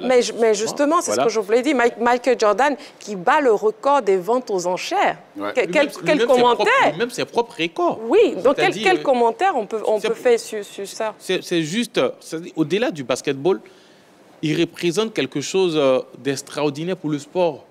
mais justement, c'est ce que je voulais dire. Michael Jordan qui bat le record des ventes aux enchères. Ouais. Quel commentaire? Même ses propres records. Oui, donc quel commentaire on peut faire sur ça? C'est juste, au-delà du basketball, il représente quelque chose d'extraordinaire pour le sport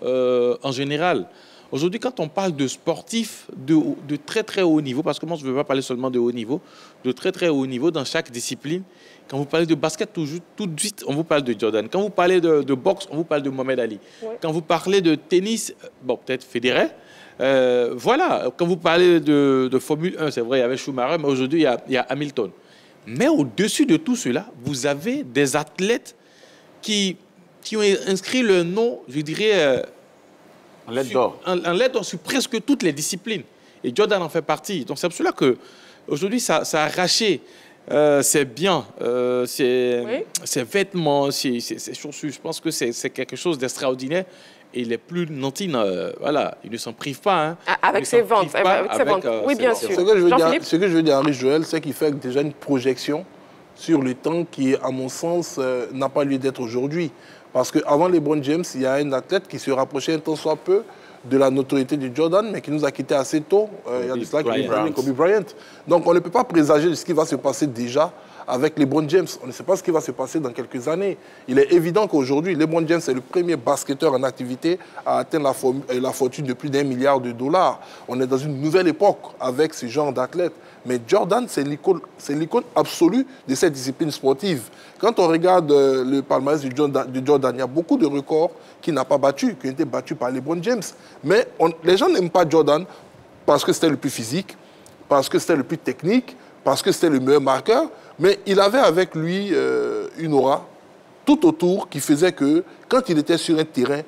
en général. Aujourd'hui, quand on parle de sportifs de très très haut niveau, parce que moi je ne veux pas parler seulement de haut niveau, de très très haut niveau dans chaque discipline, quand vous parlez de basket, tout de suite, on vous parle de Jordan. Quand vous parlez de boxe, on vous parle de Mohamed Ali. Oui. Quand vous parlez de tennis, bon, peut-être Federer. Voilà, quand vous parlez de Formule 1, c'est vrai, il y avait Schumacher, mais aujourd'hui, il y a Hamilton. Mais au-dessus de tout cela, vous avez des athlètes qui ont inscrit leur nom, je dirais, en lettres d'or. En lettres d'or sur presque toutes les disciplines. Et Jordan en fait partie. Donc c'est pour cela qu'aujourd'hui, ça a arraché ses biens, ses vêtements, ses chaussures. Je pense que c'est quelque chose d'extraordinaire. Et les plus nantis, voilà, ils ne s'en privent pas. Hein. Avec ses ventes. Oui, bien sûr. Ce que je veux dire, Henri-Joël, c'est qu'il fait déjà une projection sur le temps qui, à mon sens, n'a pas lieu d'être aujourd'hui. Parce qu'avant LeBron James, il y a un athlète qui se rapprochait un tant soit peu de la notoriété de Jordan, mais qui nous a quittés assez tôt. Il y a de cela Kobe Bryant. Donc on ne peut pas présager de ce qui va se passer déjà avec LeBron James. On ne sait pas ce qui va se passer dans quelques années. Il est évident qu'aujourd'hui, LeBron James est le premier basketteur en activité à atteindre la fortune de plus d'1 milliard de dollars. On est dans une nouvelle époque avec ce genre d'athlète. Mais Jordan, c'est l'icône absolue de cette discipline sportive. Quand on regarde le palmarès de Jordan, il y a beaucoup de records qu'il n'a pas battus, qui ont été battus par LeBron James. Mais les gens n'aiment pas Jordan parce que c'était le plus physique, parce que c'était le plus technique, parce que c'était le meilleur marqueur. Mais il avait avec lui une aura tout autour qui faisait que quand il était sur un terrain,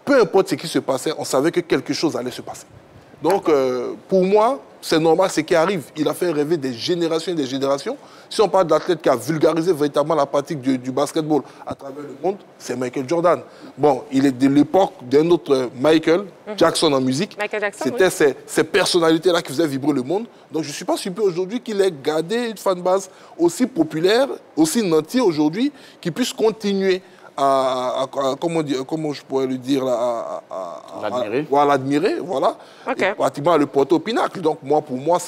peu importe ce qui se passait, on savait que quelque chose allait se passer. Donc, pour moi, c'est normal ce qui arrive. Il a fait rêver des générations et des générations. Si on parle d'athlète qui a vulgarisé véritablement la pratique du basketball à travers le monde, c'est Michael Jordan. Bon, il est de l'époque d'un autre Michael Jackson en musique. C'était ces personnalités-là qui faisaient vibrer le monde. Donc, je ne suis pas surpris aujourd'hui qu'il ait gardé une fanbase aussi populaire, aussi nantie aujourd'hui, qui puisse continuer comment je pourrais le dire, l'admirer. L'admirer, voilà. Okay. Et pratiquement le porter au pinacle. Donc, pour moi,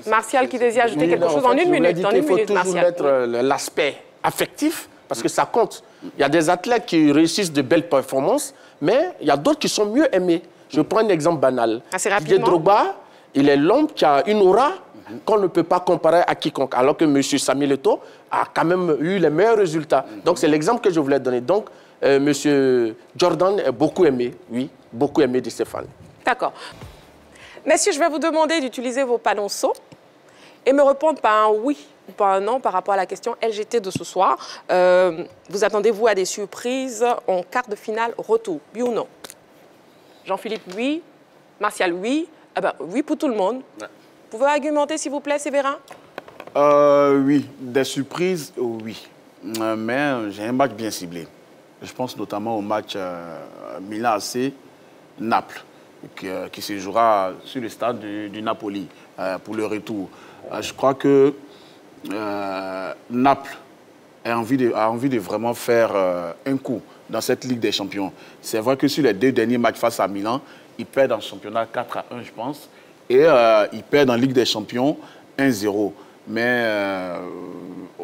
Martial qui désire ajouter quelque chose en une minute. Il faut toujours mettre l'aspect affectif parce que ça compte. Il y a des athlètes qui réussissent de belles performances, mais il y a d'autres qui sont mieux aimés. Je prends un exemple banal. Didier Drogba, il est l'homme qui a une aura qu'on ne peut pas comparer à quiconque, alors que M. Samuel Eto'o a quand même eu les meilleurs résultats. Donc c'est l'exemple que je voulais donner. Donc M. Jordan est beaucoup aimé, oui, beaucoup aimé de ses fans. D'accord. Messieurs, je vais vous demander d'utiliser vos panonceaux et me répondre par un oui ou par un non par rapport à la question LGT de ce soir. Vous attendez-vous à des surprises en quart de finale retour, oui ou non? Jean-Philippe, oui. Martial, oui. Ah ben, oui pour tout le monde. Ouais. Vous pouvez argumenter, s'il vous plaît, Séverin? Oui, des surprises, oui. Mais j'ai un match bien ciblé. Je pense notamment au match Milan AC Naples, qui se jouera sur le stade du Napoli pour le retour. Je crois que Naples a envie de vraiment faire un coup dans cette Ligue des Champions. C'est vrai que sur les 2 derniers matchs face à Milan, ils perdent en championnat 4-1, je pense, et ils perdent en Ligue des Champions 1-0. Mais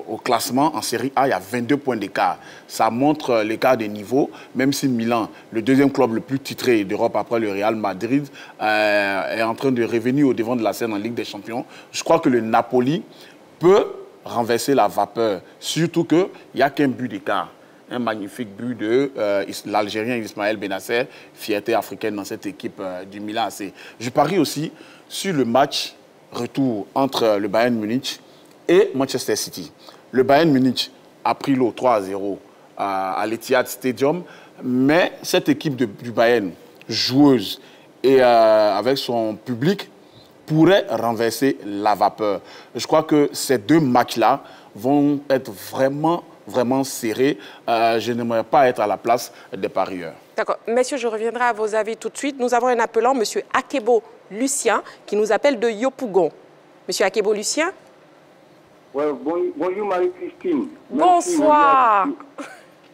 au classement, en Série A, il y a 22 points d'écart. Ça montre l'écart des niveaux, même si Milan, le deuxième club le plus titré d'Europe après le Real Madrid, est en train de revenir au devant de la scène en Ligue des Champions. Je crois que le Napoli peut renverser la vapeur, surtout qu'il n'y a qu'un but d'écart. Un magnifique but de l'Algérien Ismaël Benasser, fierté africaine dans cette équipe du Milan AC. Je parie aussi sur le match retour entre le Bayern Munich et Manchester City. Le Bayern Munich a pris l'eau 3-0 à l'Etihad Stadium, mais cette équipe du Bayern, joueuse et avec son public, pourrait renverser la vapeur. Je crois que ces 2 matchs-là vont être vraiment serrés. Je n'aimerais pas être à la place des parieurs. D'accord. Messieurs, je reviendrai à vos avis tout de suite. Nous avons un appelant, M. Akebo Lucien, qui nous appelle de Yopougon. M. Akebo Lucien? Ouais, bonjour Marie-Christine. Bonsoir.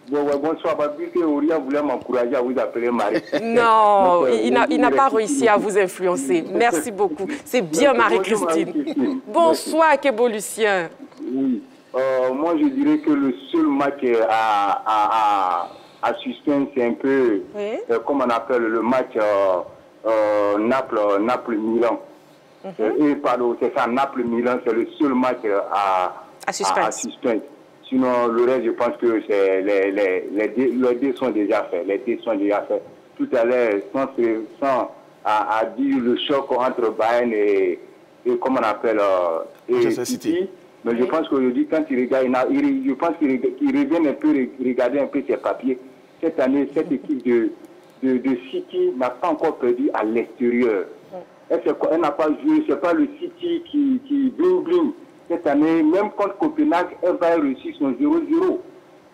Bonsoir. Puisque Auria voulait m'encourager à vous appeler Marie. Non, il n'a pas réussi à vous influencer. Merci beaucoup. C'est bien Marie-Christine. Bonsoir Akebo Lucien. Oui. Moi, je dirais que le seul match à suspense, c'est un peu, comme on appelle le match Naples-Milan. Pardon, c'est ça, Naples-Milan, c'est le seul match à suspense. Sinon, le reste, je pense que les dés sont déjà faits. Les dés sont déjà faits. Tout à l'heure, sans dire le choc entre Bayern et comment on appelle, et City. Mais je pense qu'aujourd'hui, quand il regarde, je pense qu'il revient un peu regarder un peu ses papiers. Cette année, cette équipe de City n'a pas encore perdu à l'extérieur. Elle n'a pas joué, c'est pas le City qui bling. Cette année, même contre Copenhague, elle va réussir son 0-0.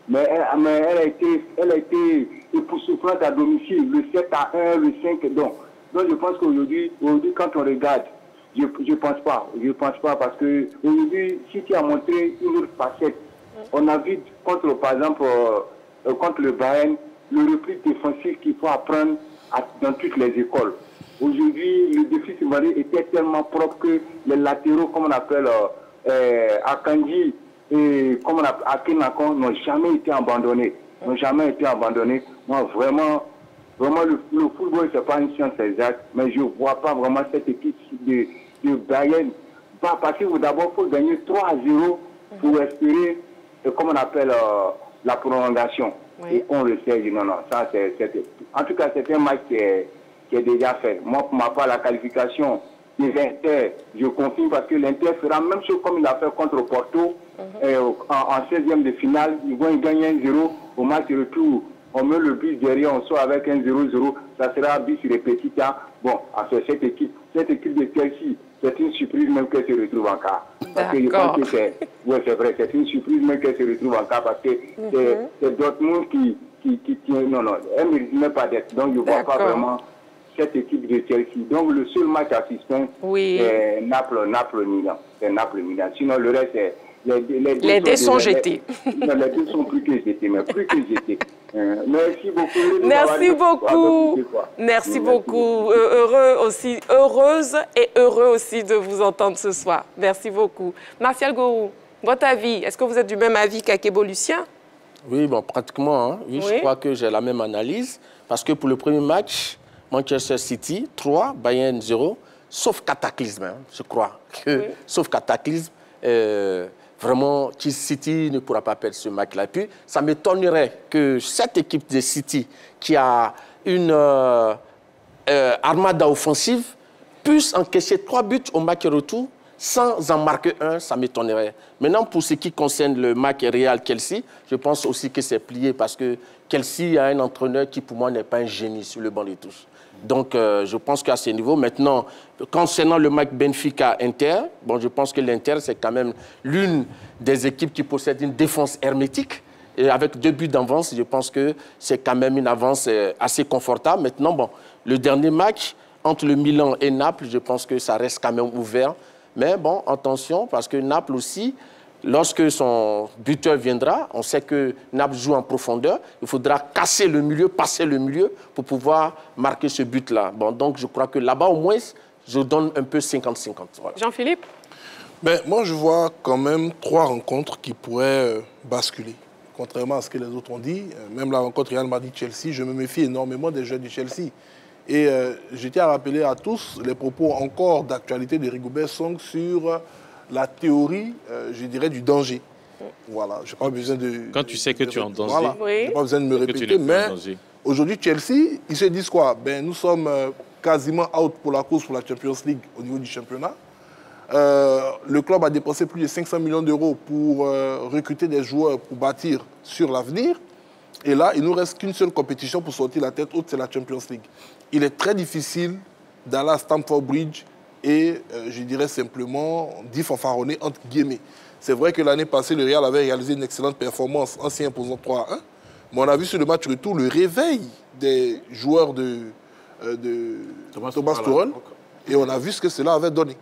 Mais elle a été époustouflante à domicile, le 7-1, le 5. Donc je pense qu'aujourd'hui, quand on regarde, je pense pas parce que aujourd'hui, City a montré une autre facette. On a vu par exemple, contre le Bayern, le repli défensif qu'il faut apprendre dans toutes les écoles. Aujourd'hui, le défi Soumaré était tellement propre que les latéraux, comme on appelle Akanji et comme on appelle Akenakon, n'ont jamais été abandonnés. Moi, vraiment, le football, c'est pas une science exacte, mais je ne vois pas vraiment cette équipe de Bayern. Parce que d'abord, il faut gagner 3-0 pour espérer, comme on appelle, la prolongation. Oui. Et on le sait, non, ça, en tout cas, c'est un match qui est déjà fait. Moi, pour ma part, la qualification de l'Inter, je confirme parce que l'Inter fera la même chose comme il a fait contre Porto en 16e de finale. Ils vont gagner 1-0 au match retour. On met le but derrière, on sort avec un 0-0. Ça sera bis répétiteur. Bon, cette équipe de Chelsea, c'est une surprise même qu'elle se retrouve en quart. Parce que je pense que c'est vrai, c'est une surprise même qu'elle se retrouve en quart parce que c'est Dortmund qui tient. Non, elle ne mérite même pas d'être. Donc je ne vois pas vraiment cette équipe de Chelsea. Donc le seul match à suspense, c'est Naples-Milan. C'est Naples-Milan. Sinon le reste, Les dés sont jetés. Non, les dés sont plus que jetés, mais plus que jetés. Merci beaucoup. Merci beaucoup. Merci beaucoup. Heureuse et heureux aussi de vous entendre ce soir. Merci beaucoup. Martial Gorou, votre avis, est-ce que vous êtes du même avis qu'Akebo Lucien? Oui, bon, pratiquement. Hein. Oui, je crois que j'ai la même analyse. Parce que pour le premier match, Manchester City, 3, Bayern 0, sauf cataclysme, hein, je crois. Sauf cataclysme, vraiment, City ne pourra pas perdre ce match-là. Puis, ça m'étonnerait que cette équipe de City, qui a une armada offensive, puisse encaisser 3 buts au match retour sans en marquer un, ça m'étonnerait. Maintenant, pour ce qui concerne le match Real-Chelsea, je pense aussi que c'est plié parce que Chelsea a un entraîneur qui, pour moi, n'est pas un génie sur le banc de touche. Donc, je pense qu'à ce niveau, maintenant, concernant le match Benfica-Inter, bon, je pense que l'Inter, c'est quand même l'une des équipes qui possède une défense hermétique. Et avec 2 buts d'avance, je pense que c'est quand même une avance assez confortable. Maintenant, bon, le dernier match entre le Milan et Naples, je pense que ça reste quand même ouvert. Mais bon, attention, parce que Naples aussi, lorsque son buteur viendra, on sait que Naples joue en profondeur. Il faudra casser le milieu, passer le milieu pour pouvoir marquer ce but-là. Bon, donc je crois que là-bas, au moins, je donne un peu 50-50. Voilà. Jean-Philippe? Ben, moi, je vois quand même 3 rencontres qui pourraient basculer. Contrairement à ce que les autres ont dit, même la rencontre Real Madrid-Chelsea, je me méfie énormément des jeux du Chelsea. Et je tiens à rappeler à tous les propos encore d'actualité de Rigobert Song sur la théorie, je dirais, du danger. Voilà, je n'ai pas besoin de... Quand tu sais que tu es en danger. Voilà, je n'ai pas besoin de me répéter, mais aujourd'hui, Chelsea, ils se disent quoi? Ben, nous sommes quasiment out pour la course pour la Champions League au niveau du championnat. Le club a dépensé plus de 500 millions d'euros pour recruter des joueurs pour bâtir sur l'avenir. Et là, il ne nous reste qu'une seule compétition pour sortir la tête haute, c'est la Champions League. Il est très difficile d'aller à Stamford Bridge et, je dirais simplement, d'y fanfaronner entre guillemets. C'est vrai que l'année passée, le Real avait réalisé une excellente performance en s'y imposant 3-1. Mais on a vu sur le match retour le réveil des joueurs de Thomas Tuchel. Et on a vu ce que cela avait donné.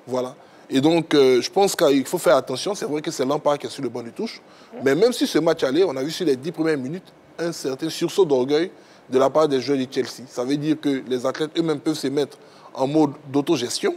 Voilà. Et donc, je pense qu'il faut faire attention. C'est vrai que c'est Lampard qui est sur le banc de touche. Mais même si ce match allait, on a vu sur les 10 premières minutes un certain sursaut d'orgueil de la part des joueurs de Chelsea. Ça veut dire que les athlètes eux-mêmes peuvent se mettre en mode d'autogestion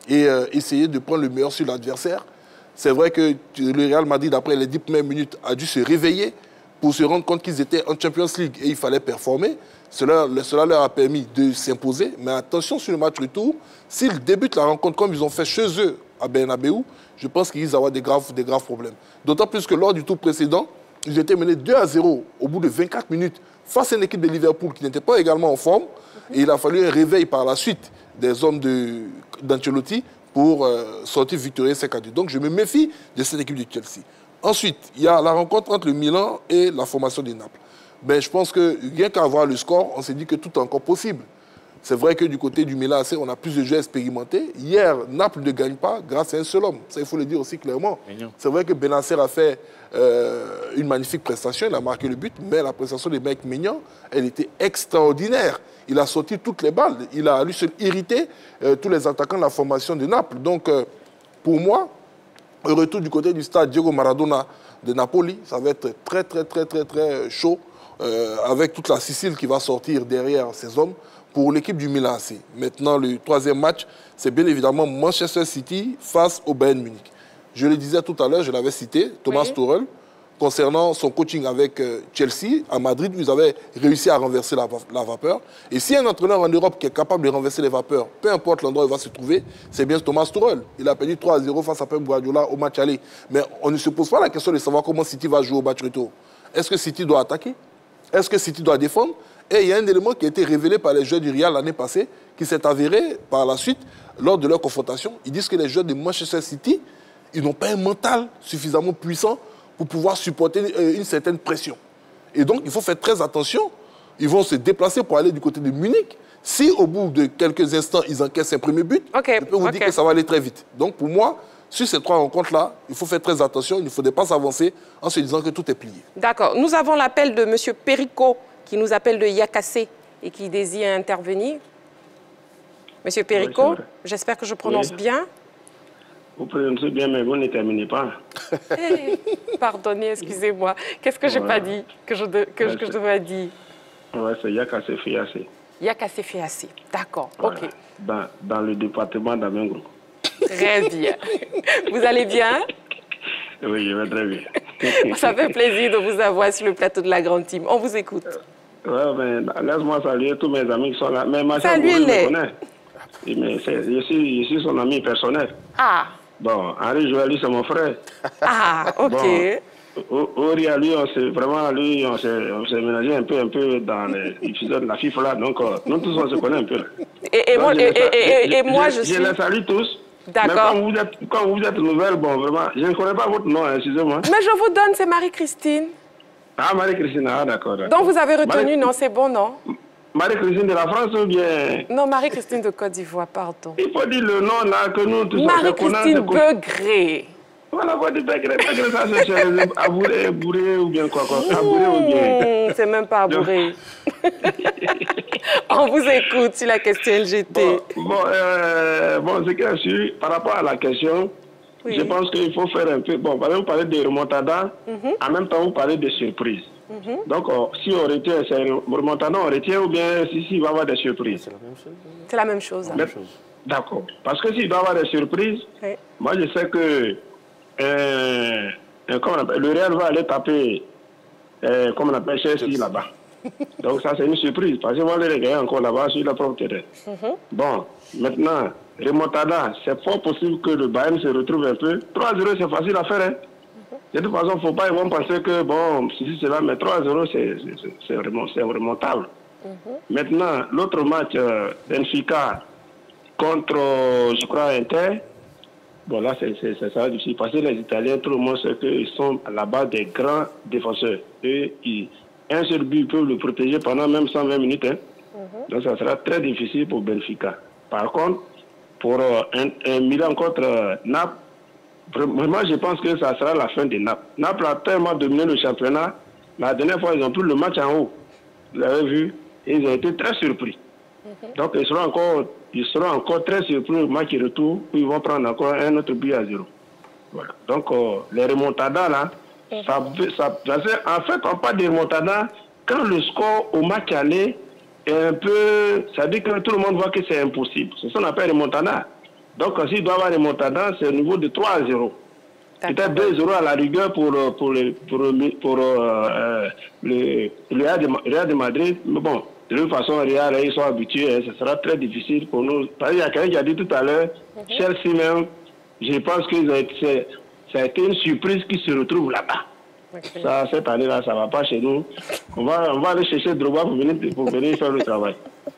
et essayer de prendre le meilleur sur l'adversaire. C'est vrai que le Real Madrid, après les 10 premières minutes, a dû se réveiller pour se rendre compte qu'ils étaient en Champions League et il fallait performer. Cela leur a permis de s'imposer. Mais attention sur le match retour, s'ils débutent la rencontre comme ils ont fait chez eux à Bernabeu, je pense qu'ils risquent d'avoir des graves problèmes. D'autant plus que lors du tour précédent, ils étaient menés 2-0 au bout de 24 minutes face à une équipe de Liverpool qui n'était pas également en forme. Et il a fallu un réveil par la suite des hommes d'Ancelotti pour sortir victorieux 5-2. Donc je me méfie de cette équipe de Chelsea. Ensuite, il y a la rencontre entre le Milan et la formation de Naples. Ben, je pense que rien qu'à voir le score, on s'est dit que tout est encore possible. C'est vrai que du côté du Milan AC, on a plus de jeux expérimentés. Hier, Naples ne gagne pas grâce à un seul homme. Ça, il faut le dire aussi clairement. C'est vrai que Benacer a fait une magnifique prestation, il a marqué le but, mais la prestation de Mike Maignan, elle était extraordinaire. Il a sorti toutes les balles. Il a lui seul irrité tous les attaquants de la formation de Naples. Donc, pour moi, le retour du côté du stade Diego Maradona de Napoli, ça va être très, très, très, très, très chaud, avec toute la Sicile qui va sortir derrière ces hommes pour l'équipe du Milan AC. Maintenant, le troisième match, c'est bien évidemment Manchester City face au Bayern Munich. Je le disais tout à l'heure, je l'avais cité, Thomas Tuchel, concernant son coaching avec Chelsea, à Madrid, où ils avaient réussi à renverser la vapeur. Et si un entraîneur en Europe qui est capable de renverser les vapeurs, peu importe l'endroit où il va se trouver, c'est bien Thomas Tuchel. Il a perdu 3-0 face à Pep Guardiola au match aller. Mais on ne se pose pas la question de savoir comment City va jouer au match retour. Est-ce que City doit attaquer? Est-ce que City doit défendre? Et il y a un élément qui a été révélé par les joueurs du Real l'année passée, qui s'est avéré par la suite, lors de leur confrontation. Ils disent que les joueurs de Manchester City, ils n'ont pas un mental suffisamment puissant pour pouvoir supporter une certaine pression. Et donc, il faut faire très attention. Ils vont se déplacer pour aller du côté de Munich. Si, au bout de quelques instants, ils encaissent un premier but, je peux vous dire que ça va aller très vite. Donc, pour moi, sur ces 3 rencontres-là, il faut faire très attention. Il ne faudrait pas s'avancer en se disant que tout est plié. D'accord. Nous avons l'appel de M. Perico, qui nous appelle de Yakassé et qui désire intervenir. Monsieur Perico, j'espère que je prononce bien. Vous prononcez bien, mais vous ne terminez pas. Pardonnez, excusez-moi. Qu'est-ce que je n'ai pas dit, que je devrais dire? Oui, c'est Yakassé Fiassé. Yakassé Fiassé, d'accord, voilà. Ok. Dans le département d'Amengo. Très bien. Vous allez bien? Oui, je vais très bien. Ça fait plaisir de vous avoir sur le plateau de la Grande Team. On vous écoute. Oui, mais laisse-moi saluer tous mes amis qui sont là. Mais saluez-les. Mais je suis son ami personnel. Ah. Bon, Henri Joël, c'est mon frère. Ah, ok. Bon, Ori, lui, on s'est ménagé un peu dans l'épisode de la FIFA là. Donc, nous tous, on se connaît un peu. Et moi, je suis... Je les salue tous. D'accord. Mais quand vous êtes nouvelle, bon, vraiment, je ne connais pas votre nom, excusez-moi. Mais je vous donne, c'est Marie-Christine. Ah, Marie-Christine, ah, d'accord. Donc, vous avez retenu, non, c'est bon, non? Marie-Christine de la France ou bien... Non, Marie-Christine de Côte d'Ivoire, pardon. Il faut dire le nom là que nous tous... Marie-Christine Begré. Voilà, quoi, du Begré. Begré, ça c'est abouré, bourré ou bien quoi. Abouré ou bien... C'est même pas abouré. On vous écoute sur la question LGT. Bon, c'est clair, par rapport à la question, oui. Je pense qu'il faut faire un peu... Bon, par exemple, vous parlez de remontada, en même temps, vous parlez de surprises. Donc, si on retient, c'est remontada, on retient ou bien si il va y avoir des surprises? C'est la même chose. D'accord. Parce que s'il doit y avoir des surprises, oui. Moi, je sais que le Real va aller taper, comme on appelle, Chelsea là-bas. Donc, ça, c'est une surprise. Parce que moi, les gagner encore là-bas sur la propre terrain. Bon, maintenant, remontada, c'est fort possible que le Bayern se retrouve un peu. 3-0, c'est facile à faire, hein. De toute façon, il ne faut pas penser que, bon, si c'est là, mais 3-0, c'est remontable. Maintenant, l'autre match, Benfica contre, je crois, Inter, bon, là, ça va difficile. Parce que les Italiens, tout le monde sait qu'ils sont à la base des grands défenseurs. Et un seul but, ils peuvent le protéger pendant même 120 minutes. Hein. Donc, ça sera très difficile pour Benfica. Par contre, pour un Milan contre Naples, vraiment, je pense que ça sera la fin de Naples. Naples a tellement dominé le championnat. La dernière fois, ils ont pris le match en haut. Vous l'avez vu. Et ils ont été très surpris. Donc, ils seront encore très surpris au match retour où ils vont prendre encore un autre but à 0. Voilà. Donc, les remontadas, là, en fait, on parle de remontadas quand le score au match aller est un peu... Ça veut dire que tout le monde voit que c'est impossible. C'est ce qu'on appelle remontada. Donc, s'il doit y avoir remontada, c'est au niveau de 3-0. Peut-être 2-0 à la rigueur pour le Real de Madrid. Mais bon, de toute façon, Real, ils sont habitués. Hein, ce sera très difficile pour nous. Parce qu'il y a quelqu'un qui a dit tout à l'heure, Chelsea même, je pense que ça a été une surprise qui se retrouve là-bas. Ça, cette année-là, ça ne va pas chez nous. On va aller chercher Drogba pour venir faire le travail.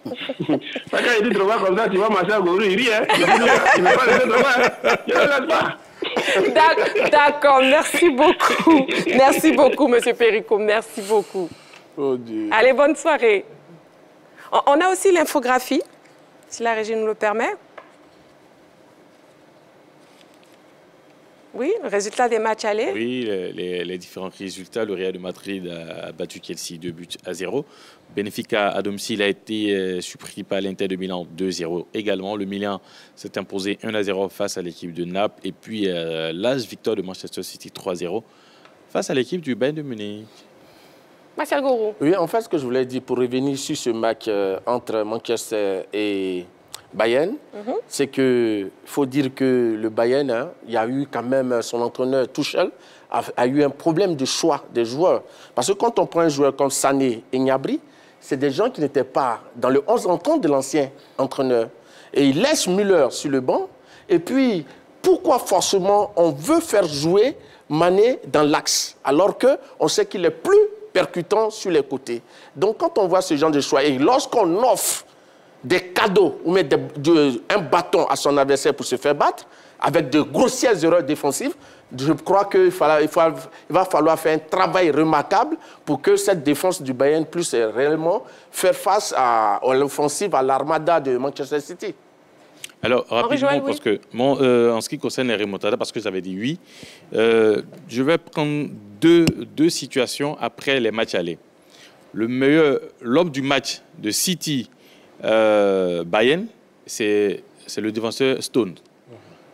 Quand il dit Drogba comme ça, tu vois Marcel Gourou, il rit. Hein. Il ne veut pas laisser Drogba. Il ne le laisse pas. D'accord, merci beaucoup. Merci beaucoup, M. Perico. Merci beaucoup. Oh Dieu. Allez, bonne soirée. On a aussi l'infographie, si la régie nous le permet. Oui, le résultat des matchs allés. Oui, les différents résultats. Le Real de Madrid a battu Chelsea 2-0. Benfica à domicile a été surpris par l'Inter de Milan 2-0 également. Le Milan s'est imposé 1-0 face à l'équipe de Naples. Et puis l'AS victoire de Manchester City 3-0 face à l'équipe du Bayern de Munich. Marcel Gourou. Oui, en fait, ce que je voulais dire pour revenir sur ce match entre Manchester et Bayern, c'est qu'il faut dire que le Bayern, hein, il y a eu quand même son entraîneur Tuchel a eu un problème de choix des joueurs. Parce que quand on prend un joueur comme Sané et Gnabry, c'est des gens qui n'étaient pas dans le 11 rencontres de l'ancien entraîneur. Et il laisse Müller sur le banc. Et puis, pourquoi forcément on veut faire jouer Mané dans l'axe, alors qu'on sait qu'il est plus percutant sur les côtés. Donc, quand on voit ce genre de choix, et lorsqu'on offre des cadeaux ou mettre un bâton à son adversaire pour se faire battre, avec de grossières erreurs défensives, je crois qu'il va falloir faire un travail remarquable pour que cette défense du Bayern puisse réellement faire face à l'offensive, à l'armada de Manchester City. Alors, rapidement, parce que en ce qui concerne les remontadas, parce que j'avais dit oui, je vais prendre deux situations après les matchs allés. L'homme du match de City Bayern, c'est le défenseur Stone.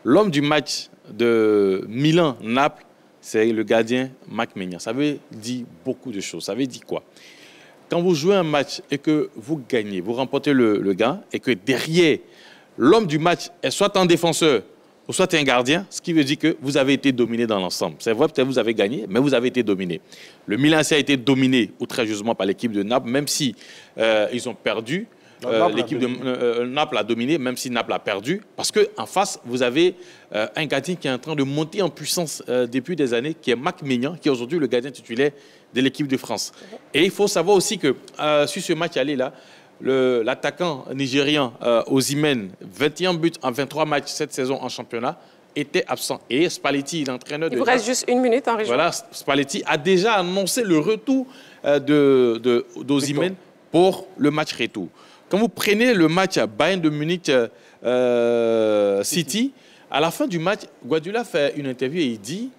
L'homme du match de Milan-Naples, c'est le gardien Mike Maignan. Ça veut dire beaucoup de choses. Ça veut dire quoi? Quand vous jouez un match et que vous gagnez, vous remportez le gain, et que derrière, l'homme du match est soit un défenseur ou soit un gardien, ce qui veut dire que vous avez été dominé dans l'ensemble. C'est vrai, peut-être vous avez gagné, mais vous avez été dominé. Le Milan AC a été dominé outrageusement par l'équipe de Naples, même si ils ont perdu. L'équipe de Naples a dominé, même si Naples a perdu, parce qu'en face, vous avez un gardien qui est en train de monter en puissance depuis des années, qui est Mike Maignan, qui est aujourd'hui le gardien titulaire de l'équipe de France. Et il faut savoir aussi que sur ce match aller-là, l'attaquant nigérian Osimhen, 21 buts en 23 matchs cette saison en championnat, était absent. Et Spalletti, l'entraîneur de... Il vous reste juste une minute en région. Voilà, Spalletti a déjà annoncé le retour d'Osimhen pour le match retour. Quand vous prenez le match à Bayern de Munich City, à la fin du match, Guardiola fait une interview et il dit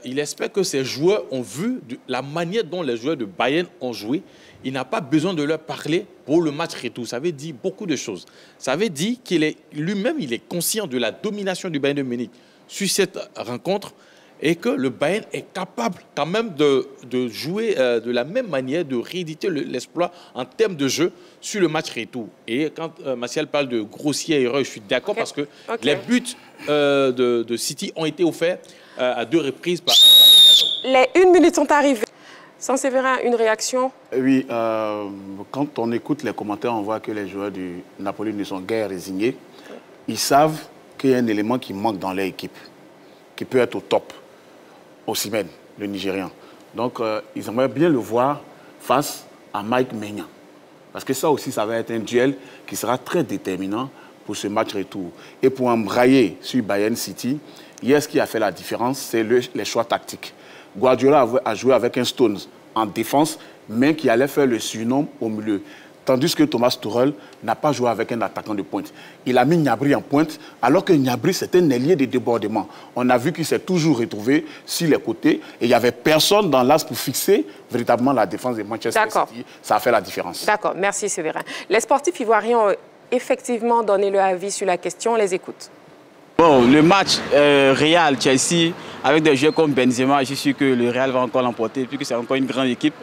il espère que ses joueurs ont vu la manière dont les joueurs de Bayern ont joué. Il n'a pas besoin de leur parler pour le match retour. Ça veut dire beaucoup de choses. Ça veut dire qu'il est lui-même, il est conscient de la domination du Bayern de Munich sur cette rencontre et que le Bayern est capable quand même de jouer de la même manière, de rééditer l'exploit en termes de jeu sur le match retour. Et quand Martial parle de grossière erreur, je suis d'accord parce que les buts de City ont été offerts à 2 reprises. Les 1 minute sont arrivées. Sans Séverin, une réaction? Oui, quand on écoute les commentaires, on voit que les joueurs du Napoli ne sont guère résignés. Ils savent qu'il y a un élément qui manque dans leur équipe, qui peut être au top. Osimhen, le Nigérian. Donc, ils aimeraient bien le voir face à Mike Maignan. Parce que ça aussi, ça va être un duel qui sera très déterminant pour ce match retour. Et pour embrayer sur Bayern City, hier, ce qui a fait la différence, c'est les choix tactiques. Guardiola a joué avec un Stones en défense, mais qui allait faire le surnom au milieu. Tandis que Thomas Tuchel n'a pas joué avec un attaquant de pointe. Il a mis Gnabry en pointe, alors que Gnabry, c'est un ailier de débordement. On a vu qu'il s'est toujours retrouvé sur les côtés et il n'y avait personne dans l'axe pour fixer véritablement la défense de Manchester City. Ça a fait la différence. D'accord, merci Séverin. Les sportifs ivoiriens ont effectivement donné leur avis sur la question. On les écoute. Bon, le match Real-Chelsea, avec des joueurs comme Benzema, je suis sûr que le Real va encore l'emporter, puisque c'est encore une grande équipe.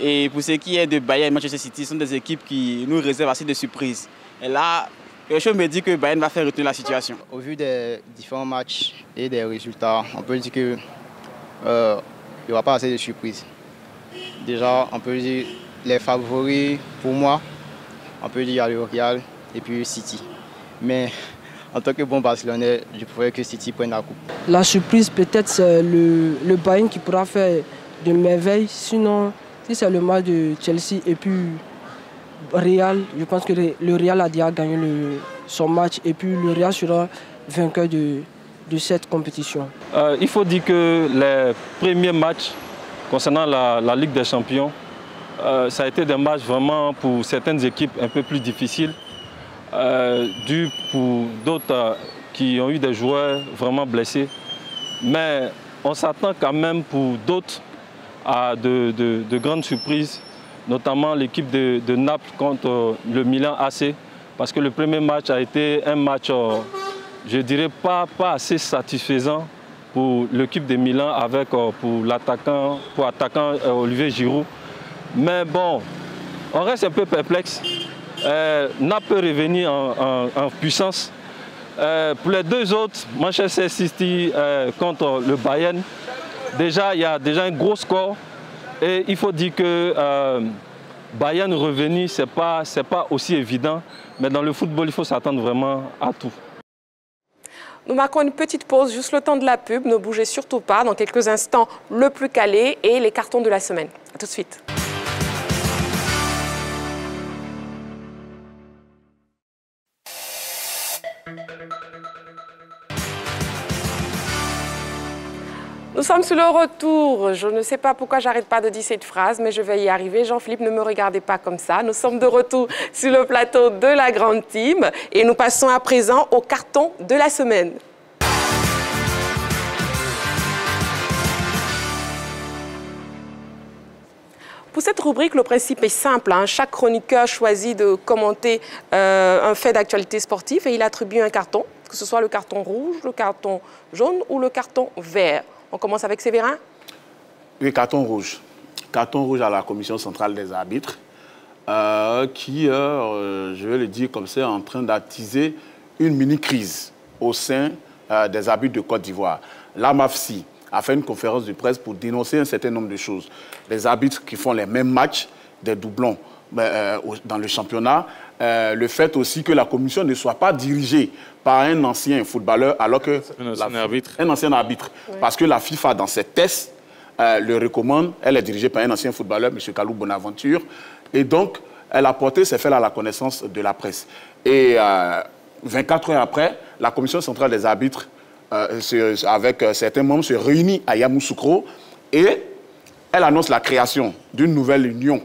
Et pour ce qui est de Bayern et Manchester City, ce sont des équipes qui nous réservent assez de surprises. Et là, quelque chose me dit que Bayern va faire retourner la situation. Au vu des différents matchs et des résultats, on peut dire qu'il n'y aura pas assez de surprises. Déjà, on peut dire les favoris, pour moi, on peut dire le Real et puis City. Mais en tant que bon Barcelonais, je préfère que City prenne la coupe. La surprise, peut-être, c'est le Bayern qui pourra faire de merveilles. Sinon, si c'est le match de Chelsea et puis Real, je pense que le Real a déjà gagné son match et puis le Real sera vainqueur de cette compétition. Il faut dire que les premiers matchs concernant la Ligue des Champions, ça a été des matchs vraiment pour certaines équipes un peu plus difficiles, dû pour d'autres qui ont eu des joueurs vraiment blessés. Mais on s'attend quand même pour d'autres à de grandes surprises, notamment l'équipe de Naples contre le Milan AC, parce que le premier match a été un match, je dirais, pas assez satisfaisant pour l'équipe de Milan avec pour attaquant Olivier Giroud. Mais bon, on reste un peu perplexe. Naples peut revenir en puissance. Pour les deux autres, Manchester City contre le Bayern, déjà, il y a déjà un gros score et il faut dire que Bayern revenir, ce n'est pas aussi évident, mais dans le football, il faut s'attendre vraiment à tout. Nous marquons une petite pause, juste le temps de la pub, ne bougez surtout pas. Dans quelques instants, le plus calé et les cartons de la semaine. A tout de suite. Nous sommes sur le retour. Je ne sais pas pourquoi j'arrête pas de dire cette phrase, mais je vais y arriver. Jean-Philippe, ne me regardez pas comme ça. Nous sommes de retour sur le plateau de la Grande Team et nous passons à présent au carton de la semaine. Pour cette rubrique, le principe est simple. Chaque chroniqueur choisit de commenter un fait d'actualité sportive et il attribue un carton que ce soit le carton rouge, le carton jaune ou le carton vert. On commence avec Séverin. Oui, carton rouge. Carton rouge à la Commission centrale des arbitres, qui, je vais le dire comme ça, est en train d'attiser une mini-crise au sein des arbitres de Côte d'Ivoire. La MAFSI a fait une conférence de presse pour dénoncer un certain nombre de choses. Les arbitres qui font les mêmes matchs, des doublons dans le championnat, le fait aussi que la commission ne soit pas dirigée par un ancien footballeur, alors que... Un ancien arbitre. Oui. Parce que la FIFA, dans ses tests, le recommande. Elle est dirigée par un ancien footballeur, M. Kalou Bonaventure. Et donc, elle a porté ces faits à la connaissance de la presse. Et 24 heures après, la commission centrale des arbitres, avec certains membres, se réunit à Yamoussoukro et elle annonce la création d'une nouvelle union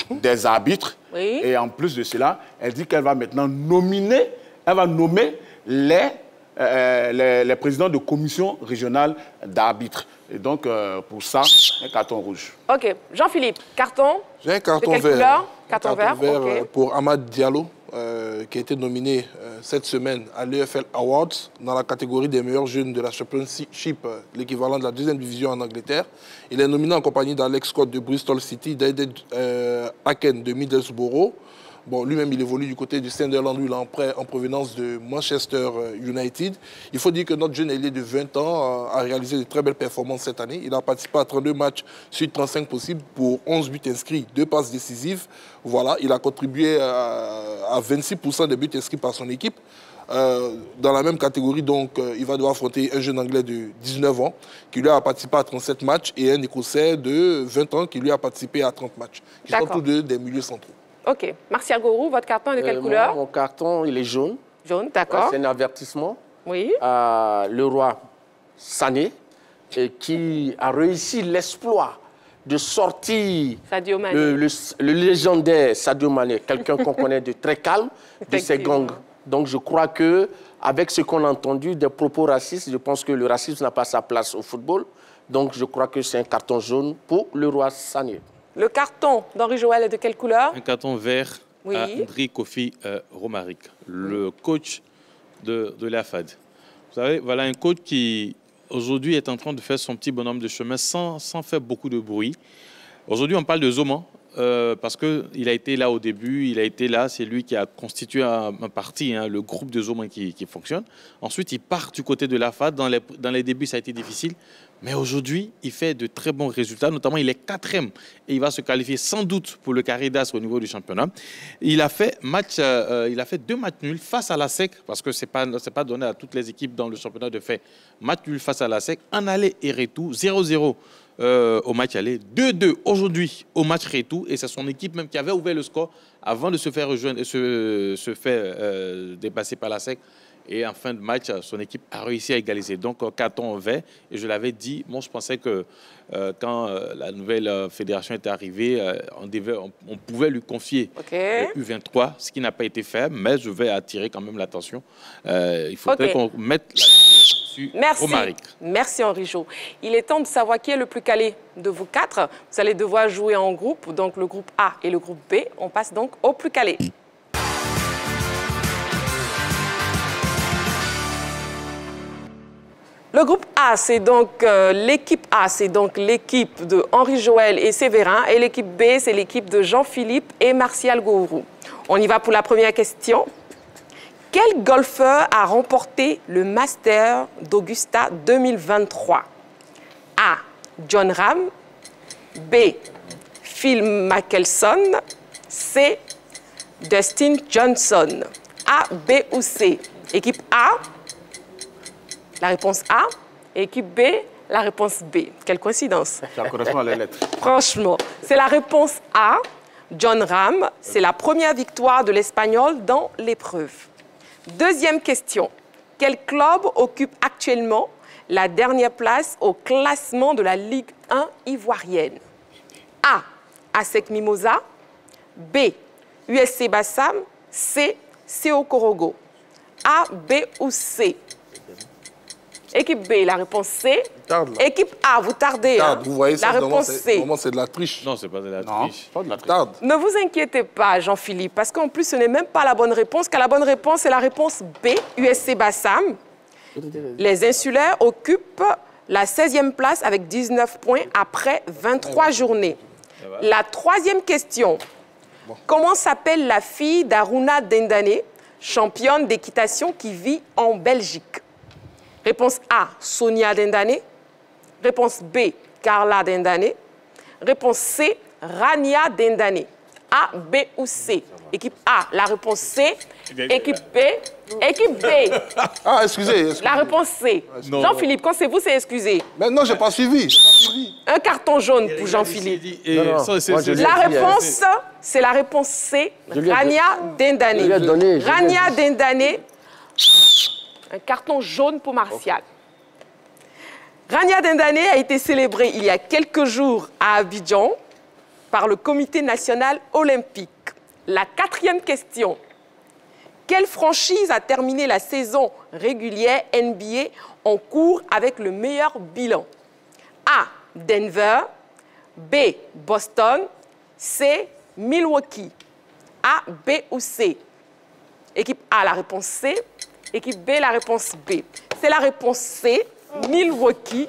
des arbitres. Oui. Et en plus de cela, elle dit qu'elle va maintenant nommer les présidents de commissions régionales d'arbitres. Et donc, pour ça, un carton rouge. OK. Jean-Philippe, carton? J'ai un carton vert. Couleur? Carton vert, okay. Pour Amad Diallo, qui a été nominé cette semaine à l'EFL Awards dans la catégorie des meilleurs jeunes de la Championship, l'équivalent de la 2e division en Angleterre. Il est nominé en compagnie d'Alex Scott de Bristol City, d'Aiden Aken de Middlesbrough. Bon, lui-même, il évolue du côté du Sunderland, lui, il est en provenance de Manchester United. Il faut dire que notre jeune ailier de 20 ans a réalisé de très belles performances cette année. Il a participé à 32 matchs sur 35 possibles pour 11 buts inscrits, 2 passes décisives. Voilà, il a contribué à 26% des buts inscrits par son équipe. Dans la même catégorie, donc, il va devoir affronter un jeune Anglais de 19 ans qui lui a participé à 37 matchs et un Écossais de 20 ans qui lui a participé à 30 matchs. Qui sont tous deux des milieux centraux. OK. Martial Gourou, votre carton est de quelle couleur? Mon carton, il est jaune. Jaune, d'accord. C'est un avertissement. Oui. Le roi Sané, qui a réussi l'exploit de sortir le légendaire Sadio Mané, quelqu'un qu'on connaît de très calme, de ses gangs. Donc je crois qu'avec ce qu'on a entendu, des propos racistes, je pense que le racisme n'a pas sa place au football. Donc je crois que c'est un carton jaune pour le roi Sané. Le carton d'Henri Joël est de quelle couleur? Un carton vert à André Kofi Romaric, le coach de la FAD. Vous savez, voilà un coach qui, aujourd'hui, est en train de faire son petit bonhomme de chemin sans faire beaucoup de bruit. Aujourd'hui, on parle de Zoman, parce qu'il a été là au début, il a été là, c'est lui qui a constitué un parti, hein, le groupe de Zoman qui fonctionne. Ensuite, il part du côté de la FAD. Dans les débuts, ça a été difficile. Mais aujourd'hui, il fait de très bons résultats, notamment il est 4e et il va se qualifier sans doute pour le Caridas au niveau du championnat. Il a fait 2 matchs nuls face à la SEC, parce que ce n'est pas donné à toutes les équipes dans le championnat de faire match nul face à la SEC, en aller et retour, 0-0 au match aller, 2-2 aujourd'hui au match retour, et c'est son équipe même qui avait ouvert le score avant de se faire rejoindre et se faire dépasser par la SEC. Et en fin de match, son équipe a réussi à égaliser. Donc, carton vert. Et je l'avais dit, moi, je pensais que quand la nouvelle fédération était arrivée, on pouvait lui confier le U23, ce qui n'a pas été fait. Mais je vais attirer quand même l'attention. Il faudrait qu'on mette la sur Romaric. Merci, Henri Jo. Il est temps de savoir qui est le plus calé de vous 4. Vous allez devoir jouer en groupe, donc le groupe A et le groupe B. On passe donc au plus calé. Le groupe A, c'est donc l'équipe A, c'est donc l'équipe de Henri Joël et Séverin. Et l'équipe B, c'est l'équipe de Jean-Philippe et Martial Gourou. On y va pour la première question. Quel golfeur a remporté le Master d'Augusta 2023? A. John Ram. B. Phil Mickelson. C. Dustin Johnson. A, B ou C? Équipe A, la réponse A. Équipe B, la réponse B. Quelle coïncidence. Ça correspond à les lettres. Franchement, c'est la réponse A. John Ram, c'est la première victoire de l'Espagnol dans l'épreuve. Deuxième question. Quel club occupe actuellement la dernière place au classement de la Ligue 1 ivoirienne? A. ASEC Mimosa. B. USC Bassam. C. CO Korogo. A, B ou C? Équipe B, la réponse C. Tarde, équipe A, vous tardez. Tarde, vous voyez ça, la réponse C. Normalement, c'est de la triche. Non, c'est pas de la triche. Pas de la triche. Tarde. Ne vous inquiétez pas, Jean-Philippe, parce qu'en plus, ce n'est même pas la bonne réponse, car la bonne réponse, c'est la réponse B, USC Bassam. Les insulaires occupent la 16e place avec 19 points après 23 journées. La troisième question. Comment s'appelle la fille d'Aruna Dendane, championne d'équitation qui vit en Belgique? Réponse A, Sonia Dendane. Réponse B, Carla Dendane. Réponse C, Rania Dendane. A, B ou C? Équipe A, la réponse C. Équipe B, équipe B. Ah, excusez. La réponse C. Jean-Philippe, quand c'est vous, c'est excusé. Mais non, je n'ai pas suivi. Un carton jaune pour Jean-Philippe. La réponse, c'est la réponse C, Rania Dendane. Rania Dendane, un carton jaune pour Martial. Rania Dendane a été célébrée il y a quelques jours à Abidjan par le Comité national olympique. La quatrième question. Quelle franchise a terminé la saison régulière NBA en cours avec le meilleur bilan? A, Denver. B, Boston. C, Milwaukee. A, B ou C? Équipe A, la réponse C. Équipe B, la réponse B. C'est la réponse C, Milwaukee.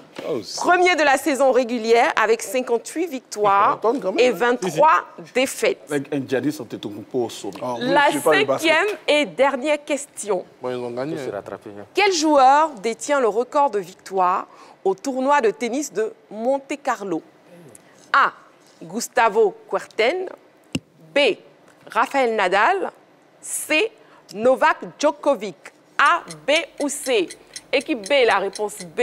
Premier de la saison régulière avec 58 victoires et 23 défaites. La cinquième et dernière question. Quel joueur détient le record de victoires au tournoi de tennis de Monte-Carlo? A, Gustavo Kuerten. B, Rafael Nadal. C, Novak Djokovic. A, B ou C? Équipe B, la réponse B.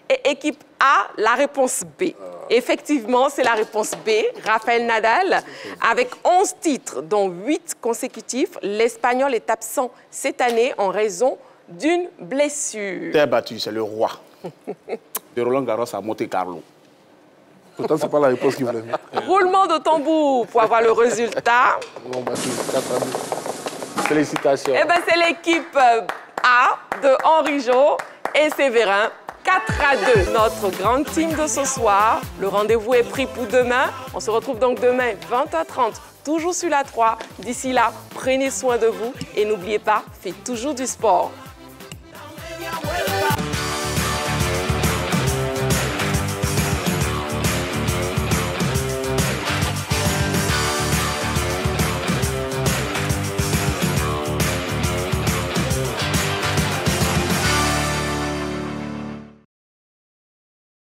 Et équipe A, la réponse B. Effectivement, c'est la réponse B. Rafael Nadal, avec 11 titres, dont 8 consécutifs. L'Espagnol est absent cette année en raison d'une blessure. T'es battu, c'est le roi de Roland Garros à Monte-Carlo. Pourtant, ce n'est pas la réponse qu'il voulait mettre. Roulement de tambour pour avoir le résultat. Félicitations. Eh bien, c'est l'équipe A de Henri Jo et Séverin. 4-2, notre grande team de ce soir. Le rendez-vous est pris pour demain. On se retrouve donc demain, 20h30, toujours sur la 3. D'ici là, prenez soin de vous et n'oubliez pas, faites toujours du sport.